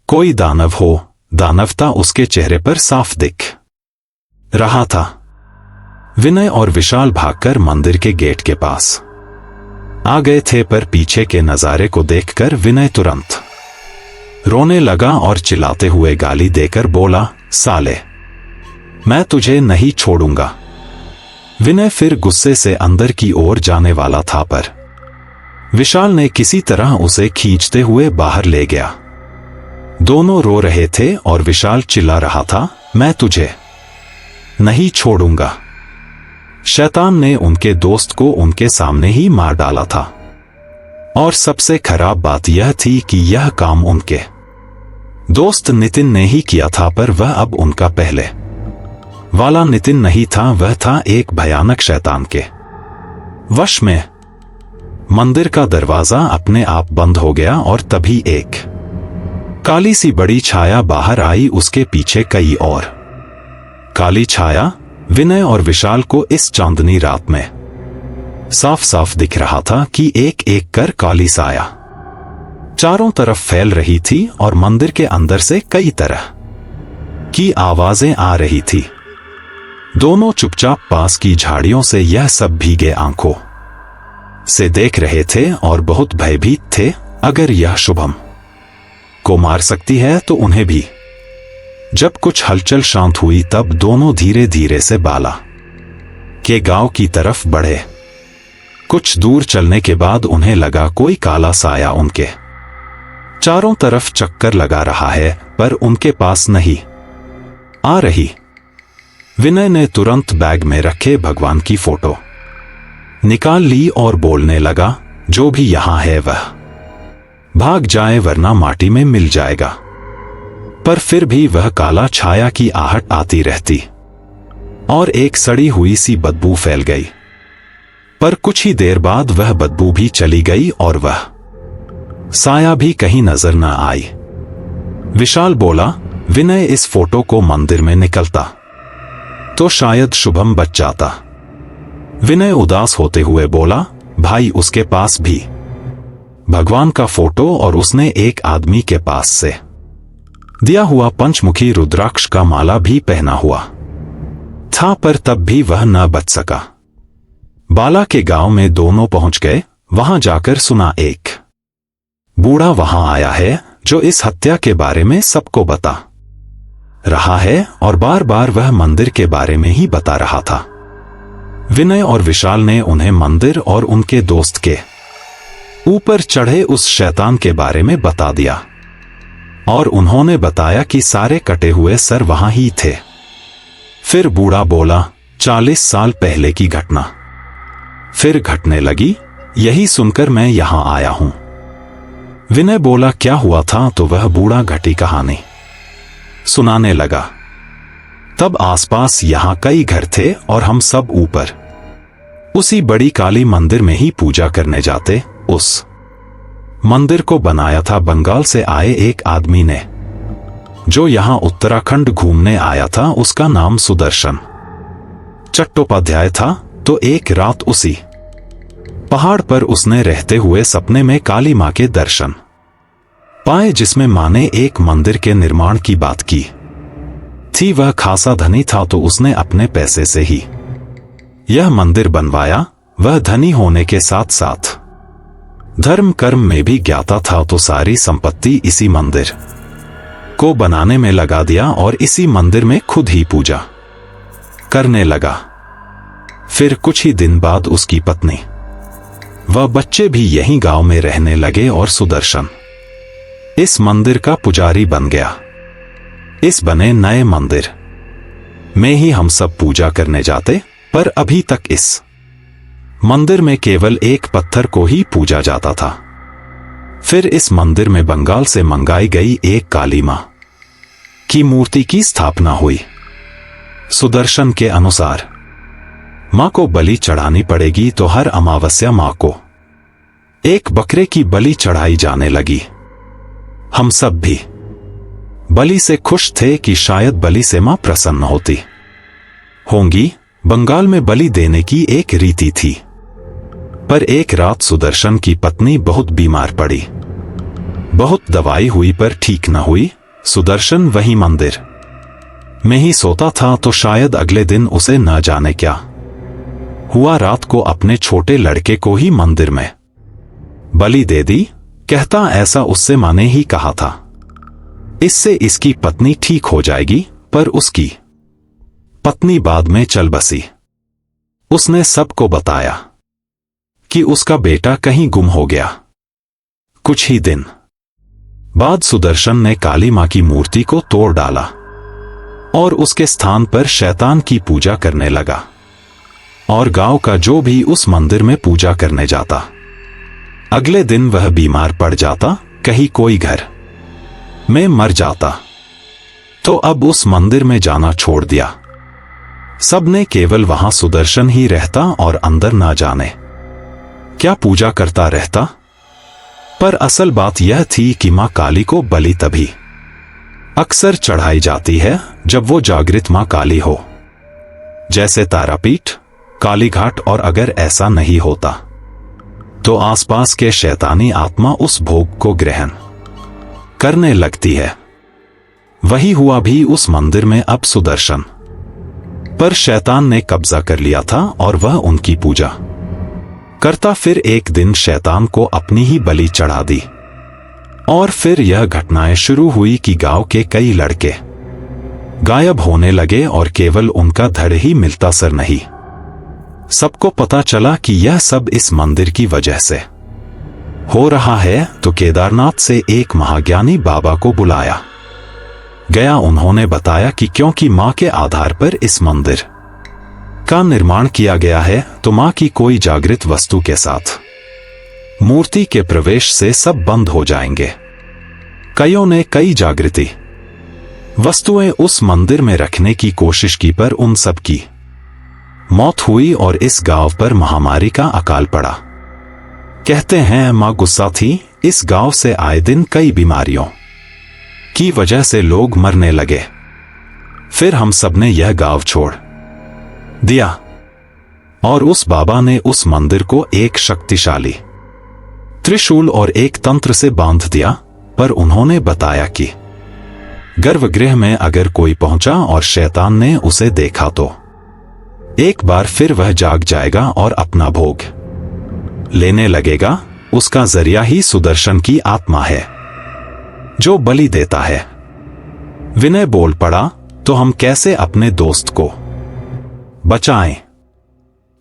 कोई दानव हो। दानवता उसके चेहरे पर साफ दिख रहा था। विनय और विशाल भागकर मंदिर के गेट के पास आ गए थे, पर पीछे के नजारे को देखकर विनय तुरंत रोने लगा और चिल्लाते हुए गाली देकर बोला, साले, मैं तुझे नहीं छोड़ूंगा। विनय फिर गुस्से से अंदर की ओर जाने वाला था, पर विशाल ने किसी तरह उसे खींचते हुए बाहर ले गया। दोनों रो रहे थे और विशाल चिल्ला रहा था, मैं तुझे नहीं छोड़ूंगा। शैतान ने उनके दोस्त को उनके सामने ही मार डाला था और सबसे खराब बात यह थी कि यह काम उनके दोस्त नितिन ने ही किया था, पर वह अब उनका पहले वाला नितिन नहीं था, वह था एक भयानक शैतान के वश में। मंदिर का दरवाजा अपने आप बंद हो गया और तभी एक काली सी बड़ी छाया बाहर आई। उसके पीछे कई और काली छाया। विनय और विशाल को इस चांदनी रात में साफ साफ दिख रहा था कि एक एक कर काली साया चारों तरफ फैल रही थी और मंदिर के अंदर से कई तरह की आवाजें आ रही थी। दोनों चुपचाप पास की झाड़ियों से यह सब भीगे आंखों से देख रहे थे और बहुत भयभीत थे। अगर यह शुभम को मार सकती है तो उन्हें भी। जब कुछ हलचल शांत हुई तब दोनों धीरे धीरे से बाला के गांव की तरफ बढ़े। कुछ दूर चलने के बाद उन्हें लगा कोई काला साया उनके चारों तरफ चक्कर लगा रहा है, पर उनके पास नहीं आ रही। विनय ने तुरंत बैग में रखे भगवान की फोटो निकाल ली और बोलने लगा, जो भी यहां है वह भाग जाए वरना माटी में मिल जाएगा। पर फिर भी वह काला छाया की आहट आती रहती और एक सड़ी हुई सी बदबू फैल गई। पर कुछ ही देर बाद वह बदबू भी चली गई और वह साया भी कहीं नजर न आई। विशाल बोला, विनय, इस फोटो को मंदिर में निकलता तो शायद शुभम बच जाता। विनय उदास होते हुए बोला, भाई, उसके पास भी भगवान का फोटो और उसने एक आदमी के पास से दिया हुआ पंचमुखी रुद्राक्ष का माला भी पहना हुआ था, पर तब भी वह न बच सका। बाला के गांव में दोनों पहुंच गए। वहां जाकर सुना एक बूढ़ा वहां आया है जो इस हत्या के बारे में सबको बता रहा है और बार बार वह मंदिर के बारे में ही बता रहा था। विनय और विशाल ने उन्हें मंदिर और उनके दोस्त के ऊपर चढ़े उस शैतान के बारे में बता दिया और उन्होंने बताया कि सारे कटे हुए सर वहां ही थे। फिर बूढ़ा बोला, 40 साल पहले की घटना फिर घटने लगी, यही सुनकर मैं यहां आया हूं। विनय बोला, क्या हुआ था? तो वह बूढ़ा घटी कहानी सुनाने लगा। तब आसपास यहां कई घर थे और हम सब ऊपर उसी बड़ी काली मंदिर में ही पूजा करने जाते। उस मंदिर को बनाया था बंगाल से आए एक आदमी ने, जो यहां उत्तराखंड घूमने आया था। उसका नाम सुदर्शन चट्टोपाध्याय था। तो एक रात उसी पहाड़ पर उसने रहते हुए सपने में काली मां के दर्शन पाए, जिसमें मां ने एक मंदिर के निर्माण की बात की थी। वह खासा धनी था तो उसने अपने पैसे से ही यह मंदिर बनवाया। वह धनी होने के साथ साथ धर्म कर्म में भी ज्ञाता था, तो सारी संपत्ति इसी मंदिर को बनाने में लगा दिया और इसी मंदिर में खुद ही पूजा करने लगा। फिर कुछ ही दिन बाद उसकी पत्नी व बच्चे भी यहीं गांव में रहने लगे और सुदर्शन इस मंदिर का पुजारी बन गया। इस बने नए मंदिर में ही हम सब पूजा करने जाते, पर अभी तक इस मंदिर में केवल एक पत्थर को ही पूजा जाता था। फिर इस मंदिर में बंगाल से मंगाई गई एक काली मां की मूर्ति की स्थापना हुई। सुदर्शन के अनुसार मां को बलि चढ़ानी पड़ेगी, तो हर अमावस्या मां को एक बकरे की बलि चढ़ाई जाने लगी। हम सब भी बलि से खुश थे कि शायद बलि से मां प्रसन्न होंगी। बंगाल में बलि देने की एक रीति थी, पर एक रात सुदर्शन की पत्नी बहुत बीमार पड़ी। बहुत दवाई हुई पर ठीक न हुई। सुदर्शन वही मंदिर में ही सोता था, तो शायद अगले दिन उसे न जाने क्या हुआ, रात को अपने छोटे लड़के को ही मंदिर में बलि दे दी। कहता ऐसा उससे मां ने ही कहा था, इससे इसकी पत्नी ठीक हो जाएगी। पर उसकी पत्नी बाद में चल बसी। उसने सबको बताया कि उसका बेटा कहीं गुम हो गया। कुछ ही दिन बाद सुदर्शन ने काली मां की मूर्ति को तोड़ डाला और उसके स्थान पर शैतान की पूजा करने लगा। और गांव का जो भी उस मंदिर में पूजा करने जाता, अगले दिन वह बीमार पड़ जाता, कहीं कोई घर में मर जाता। तो अब उस मंदिर में जाना छोड़ दिया सबने, केवल वहां सुदर्शन ही रहता और अंदर ना जाने क्या पूजा करता रहता। पर असल बात यह थी कि मां काली को बलि तभी अक्सर चढ़ाई जाती है जब वो जागृत मां काली हो, जैसे तारापीठ, कालीघाट। और अगर ऐसा नहीं होता तो आसपास के शैतानी आत्मा उस भोग को ग्रहण करने लगती है। वही हुआ भी उस मंदिर में। अब सुदर्शन पर शैतान ने कब्जा कर लिया था और वह उनकी पूजा करता। फिर एक दिन शैतान को अपनी ही बलि चढ़ा दी और फिर यह घटनाएं शुरू हुई कि गांव के कई लड़के गायब होने लगे और केवल उनका धड़ ही मिलता सर नहीं। सबको पता चला कि यह सब इस मंदिर की वजह से हो रहा है, तो केदारनाथ से एक महाज्ञानी बाबा को बुलाया गया। उन्होंने बताया कि क्योंकि मां के आधार पर इस मंदिर का निर्माण किया गया है, तो मां की कोई जागृत वस्तु के साथ मूर्ति के प्रवेश से सब बंद हो जाएंगे। कईयों ने कई जागृति वस्तुएं उस मंदिर में रखने की कोशिश की, पर उन सब की मौत हुई और इस गांव पर महामारी का अकाल पड़ा। कहते हैं मां गुस्सा थी। इस गांव से आए दिन कई बीमारियों की वजह से लोग मरने लगे। फिर हम सब ने यह गांव छोड़ दिया और उस बाबा ने उस मंदिर को एक शक्तिशाली त्रिशूल और एक तंत्र से बांध दिया। पर उन्होंने बताया कि गर्भगृह में अगर कोई पहुंचा और शैतान ने उसे देखा तो एक बार फिर वह जाग जाएगा और अपना भोग लेने लगेगा। उसका जरिया ही सुदर्शन की आत्मा है जो बलि देता है। विनय बोल पड़ा, तो हम कैसे अपने दोस्त को बचाएं?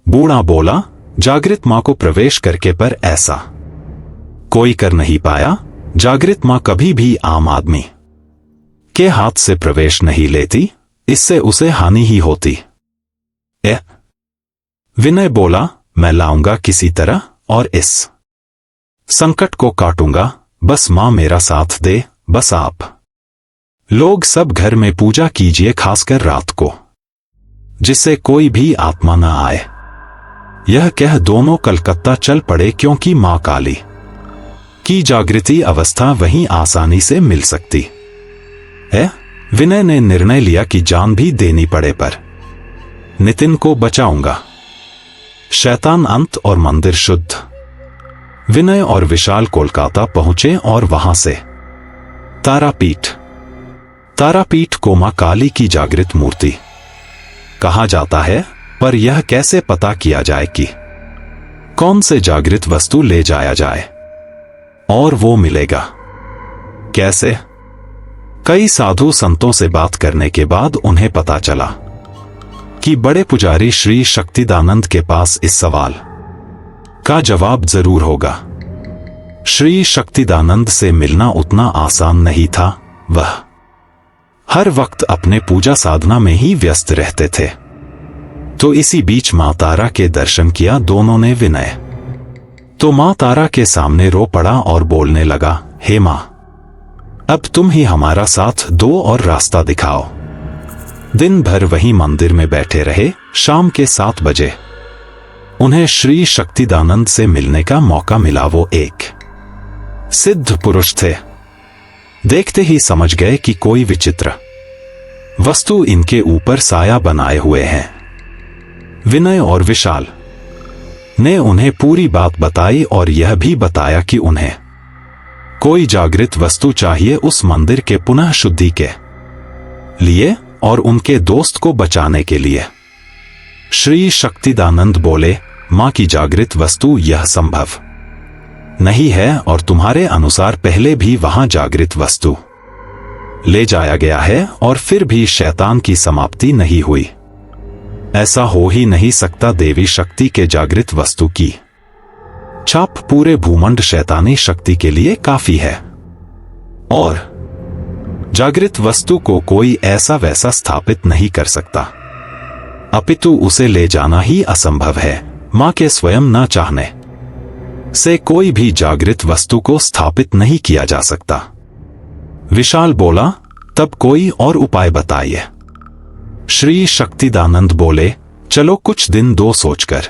बूढ़ा बोला, जागृत मां को प्रवेश करके, पर ऐसा कोई कर नहीं पाया। जागृत मां कभी भी आम आदमी के हाथ से प्रवेश नहीं लेती, इससे उसे हानि ही होती। विनय बोला, मैं लाऊंगा किसी तरह और इस संकट को काटूंगा। बस मां मेरा साथ दे, बस आप लोग सब घर में पूजा कीजिए, खासकर रात को, जिससे कोई भी आत्मा न आए। यह कह दोनों कलकत्ता चल पड़े, क्योंकि मां काली की जागृति अवस्था वहीं आसानी से मिल सकती है। विनय ने निर्णय लिया कि जान भी देनी पड़े पर नितिन को बचाऊंगा। शैतान अंत और मंदिर शुद्ध। विनय और विशाल कोलकाता पहुंचे और वहां से तारापीठ को मां काली की जागृत मूर्ति कहा जाता है। पर यह कैसे पता किया जाए कि कौन से जागृत वस्तु ले जाया जाए और वो मिलेगा कैसे? कई साधु संतों से बात करने के बाद उन्हें पता चला कि बड़े पुजारी श्री शक्तिदानंद के पास इस सवाल का जवाब जरूर होगा। श्री शक्तिदानंद से मिलना उतना आसान नहीं था। वह हर वक्त अपने पूजा साधना में ही व्यस्त रहते थे। तो इसी बीच मां तारा के दर्शन किया दोनों ने विनय। तो मां तारा के सामने रो पड़ा और बोलने लगा, हे मां, अब तुम ही हमारा साथ दो और रास्ता दिखाओ। दिन भर वही मंदिर में बैठे रहे। शाम के 7 बजे उन्हें श्री शक्तिदानंद से मिलने का मौका मिला। वो एक सिद्ध पुरुष थे। देखते ही समझ गए कि कोई विचित्र वस्तु इनके ऊपर साया बनाए हुए है। विनय और विशाल ने उन्हें पूरी बात बताई और यह भी बताया कि उन्हें कोई जागृत वस्तु चाहिए उस मंदिर के पुनः शुद्धि के लिए और उनके दोस्त को बचाने के लिए। श्री शक्तिदानंद बोले, मां की जागृत वस्तु यह संभव नहीं है और तुम्हारे अनुसार पहले भी वहां जागृत वस्तु ले जाया गया है और फिर भी शैतान की समाप्ति नहीं हुई। ऐसा हो ही नहीं सकता। देवी शक्ति के जागृत वस्तु की छाप पूरे भूमंड शैतानी शक्ति के लिए काफी है और जागृत वस्तु को कोई ऐसा वैसा स्थापित नहीं कर सकता, अपितु उसे ले जाना ही असंभव है। मां के स्वयं न चाहने से कोई भी जागृत वस्तु को स्थापित नहीं किया जा सकता। विशाल बोला, तब कोई और उपाय बताइए। श्री शक्तिदानंद बोले, चलो कुछ दिन दो सोचकर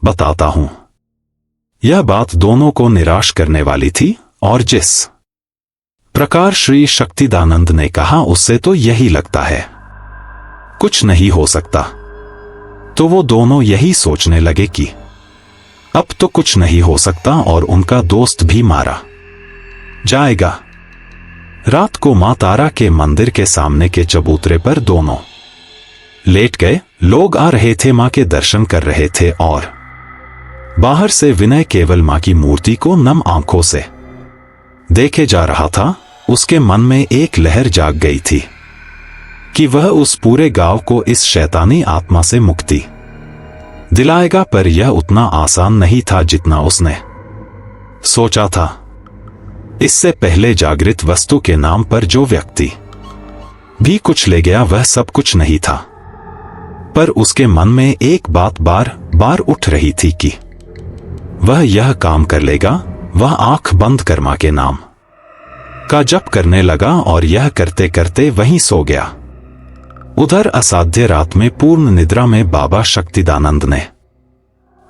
बताता हूं। यह बात दोनों को निराश करने वाली थी और जिस प्रकार श्री शक्तिदानंद ने कहा उससे तो यही लगता है कुछ नहीं हो सकता। तो वो दोनों यही सोचने लगे कि अब तो कुछ नहीं हो सकता और उनका दोस्त भी मारा जाएगा। रात को मां तारा के मंदिर के सामने के चबूतरे पर दोनों लेट गए। लोग आ रहे थे, मां के दर्शन कर रहे थे और बाहर से विनय केवल मां की मूर्ति को नम आंखों से देखे जा रहा था। उसके मन में एक लहर जाग गई थी कि वह उस पूरे गांव को इस शैतानी आत्मा से मुक्ति दिलाएगा, पर यह उतना आसान नहीं था जितना उसने सोचा था। इससे पहले जागृत वस्तु के नाम पर जो व्यक्ति भी कुछ ले गया वह सब कुछ नहीं था, पर उसके मन में एक बात बार बार उठ रही थी कि वह यह काम कर लेगा। वह आंख बंद कर मां के नाम का जप करने लगा और यह करते करते वहीं सो गया। उधर असाध्य रात में पूर्ण निद्रा में बाबा शक्तिदानंद ने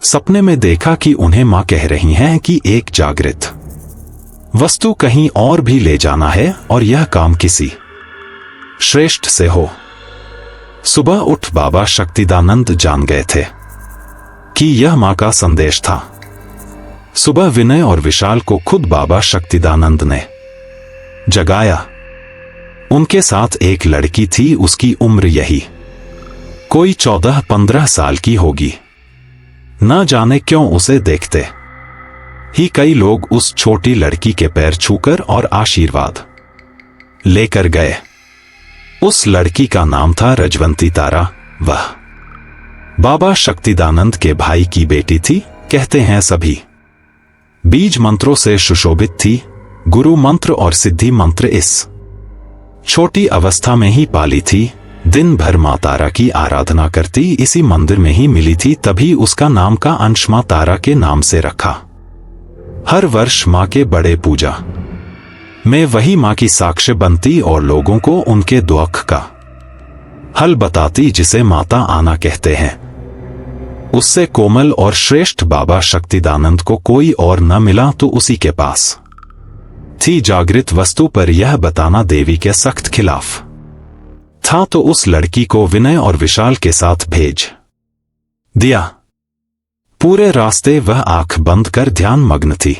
सपने में देखा कि उन्हें मां कह रही हैं कि एक जागृत वस्तु कहीं और भी ले जाना है और यह काम किसी श्रेष्ठ से हो। सुबह उठ बाबा शक्तिदानंद जान गए थे कि यह मां का संदेश था। सुबह विनय और विशाल को खुद बाबा शक्तिदानंद ने जगाया। उनके साथ एक लड़की थी, उसकी उम्र यही कोई 14-15 साल की होगी। न जाने क्यों उसे देखते ही कई लोग उस छोटी लड़की के पैर छूकर और आशीर्वाद लेकर गए। उस लड़की का नाम था रजवंती तारा। वह बाबा शक्तिदानंद के भाई की बेटी थी। कहते हैं सभी बीज मंत्रों से सुशोभित थी। गुरु मंत्र और सिद्धि मंत्र इस छोटी अवस्था में ही पाली थी। दिन भर मां तारा की आराधना करती इसी मंदिर में ही मिली थी, तभी उसका नाम का अंश मां तारा के नाम से रखा। हर वर्ष मां के बड़े पूजा में वही मां की साक्ष्य बनती और लोगों को उनके दुख का हल बताती, जिसे माता आना कहते हैं। उससे कोमल और श्रेष्ठ बाबा शक्तिदानंद को कोई और न मिला तो उसी के पास थी जागृत वस्तु, पर यह बताना देवी के सख्त खिलाफ था। तो उस लड़की को विनय और विशाल के साथ भेज दिया। पूरे रास्ते वह आंख बंद कर ध्यान मग्न थी।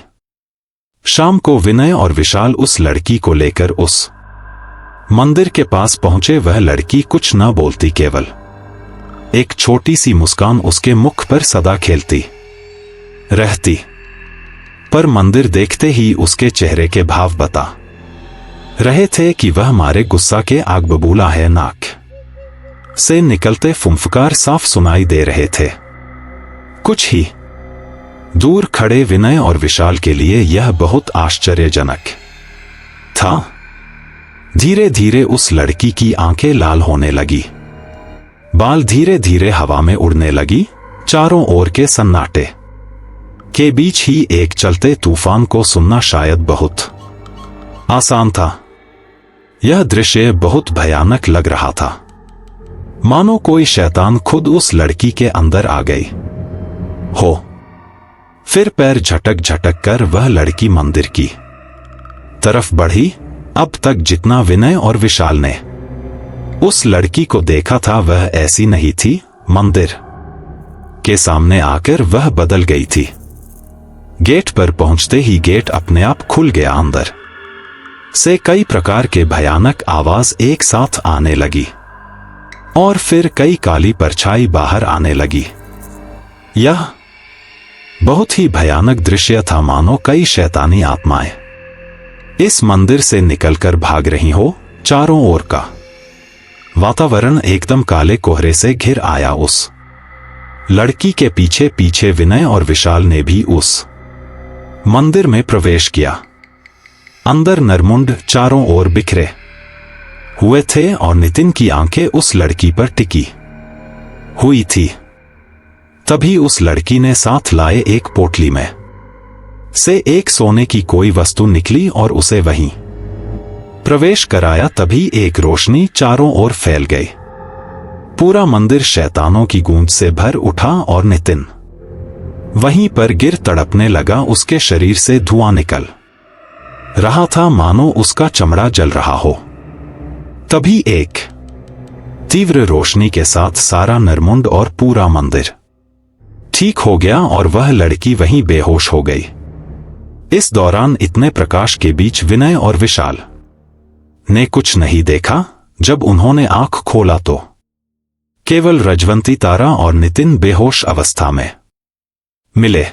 शाम को विनय और विशाल उस लड़की को लेकर उस मंदिर के पास पहुंचे। वह लड़की कुछ न बोलती, केवल एक छोटी सी मुस्कान उसके मुख पर सदा खेलती रहती, पर मंदिर देखते ही उसके चेहरे के भाव बता रहे थे कि वह मारे गुस्सा के आग बबूला है। नाक से निकलते फुंफकार साफ सुनाई दे रहे थे। कुछ ही दूर खड़े विनय और विशाल के लिए यह बहुत आश्चर्यजनक था। धीरे धीरे उस लड़की की आंखें लाल होने लगी, बाल धीरे धीरे हवा में उड़ने लगी। चारों ओर के सन्नाटे के बीच ही एक चलते तूफान को सुनना शायद बहुत आसान था। यह दृश्य बहुत भयानक लग रहा था, मानो कोई शैतान खुद उस लड़की के अंदर आ गई हो। फिर पैर झटक झटक कर वह लड़की मंदिर की तरफ बढ़ी। अब तक जितना विनय और विशाल ने उस लड़की को देखा था वह ऐसी नहीं थी। मंदिर के सामने आकर वह बदल गई थी। गेट पर पहुंचते ही गेट अपने आप खुल गया। अंदर से कई प्रकार के भयानक आवाज एक साथ आने लगी और फिर कई काली परछाई बाहर आने लगी। यह बहुत ही भयानक दृश्य था, मानो कई शैतानी आत्माएं इस मंदिर से निकलकर भाग रही हो। चारों ओर का वातावरण एकदम काले कोहरे से घिर आया। उस लड़की के पीछे पीछे विनय और विशाल ने भी उस मंदिर में प्रवेश किया। अंदर नरमुंड चारों ओर बिखरे हुए थे और नितिन की आंखें उस लड़की पर टिकी हुई थी। तभी उस लड़की ने साथ लाए एक पोटली में से एक सोने की कोई वस्तु निकली और उसे वहीं प्रवेश कराया। तभी एक रोशनी चारों ओर फैल गई। पूरा मंदिर शैतानों की गूंज से भर उठा और नितिन वहीं पर गिर तड़पने लगा। उसके शरीर से धुआं निकल रहा था, मानो उसका चमड़ा जल रहा हो। तभी एक तीव्र रोशनी के साथ सारा नरमुंड और पूरा मंदिर ठीक हो गया और वह लड़की वहीं बेहोश हो गई। इस दौरान इतने प्रकाश के बीच विनय और विशाल ने कुछ नहीं देखा। जब उन्होंने आंख खोला तो केवल रजवंती तारा और नितिन बेहोश अवस्था में मिले।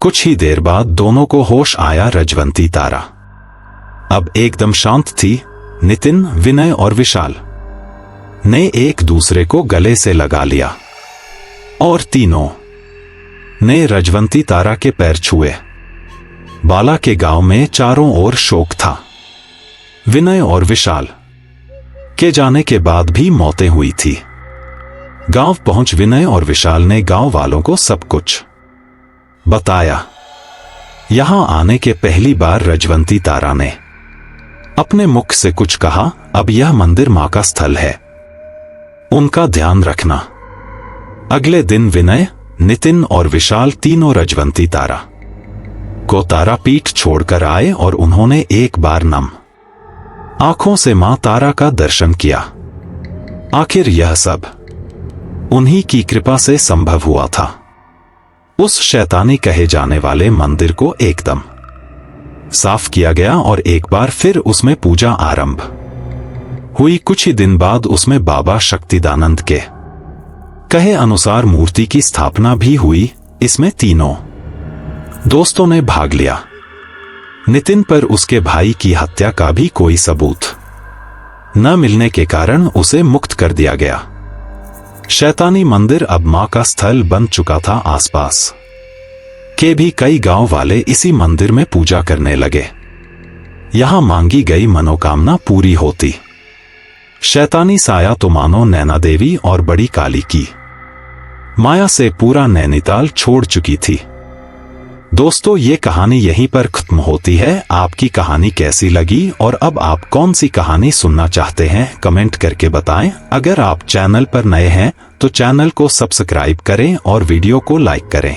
कुछ ही देर बाद दोनों को होश आया। रजवंती तारा अब एकदम शांत थी। नितिन, विनय और विशाल ने एक दूसरे को गले से लगा लिया और तीनों ने रजवंती तारा के पैर छुए। बाला के गांव में चारों ओर शोक था। विनय और विशाल के जाने के बाद भी मौतें हुई थी। गांव पहुंच विनय और विशाल ने गांव वालों को सब कुछ बताया। यहां आने के पहली बार रजवंती तारा ने अपने मुख से कुछ कहा। अब यह मंदिर मां का स्थल है, उनका ध्यान रखना। अगले दिन विनय, नितिन और विशाल तीनों रजवंती तारा को तारापीठ छोड़कर आए और उन्होंने एक बार नम आंखों से मां तारा का दर्शन किया। आखिर यह सब उन्हीं की कृपा से संभव हुआ था। उस शैतानी कहे जाने वाले मंदिर को एकदम साफ किया गया और एक बार फिर उसमें पूजा आरंभ हुई। कुछ ही दिन बाद उसमें बाबा शक्तिदानंद के कहे अनुसार मूर्ति की स्थापना भी हुई। इसमें तीनों दोस्तों ने भाग लिया। नितिन पर उसके भाई की हत्या का भी कोई सबूत न मिलने के कारण उसे मुक्त कर दिया गया। शैतानी मंदिर अब मां का स्थल बन चुका था। आसपास के भी कई गांव वाले इसी मंदिर में पूजा करने लगे। यहां मांगी गई मनोकामना पूरी होती। शैतानी साया तो मानो नैना देवी और बड़ी काली की माया से पूरा नैनीताल छोड़ चुकी थी। दोस्तों, ये कहानी यहीं पर खत्म होती है। आपकी कहानी कैसी लगी और अब आप कौन सी कहानी सुनना चाहते हैं कमेंट करके बताएं। अगर आप चैनल पर नए हैं तो चैनल को सब्सक्राइब करें और वीडियो को लाइक करें।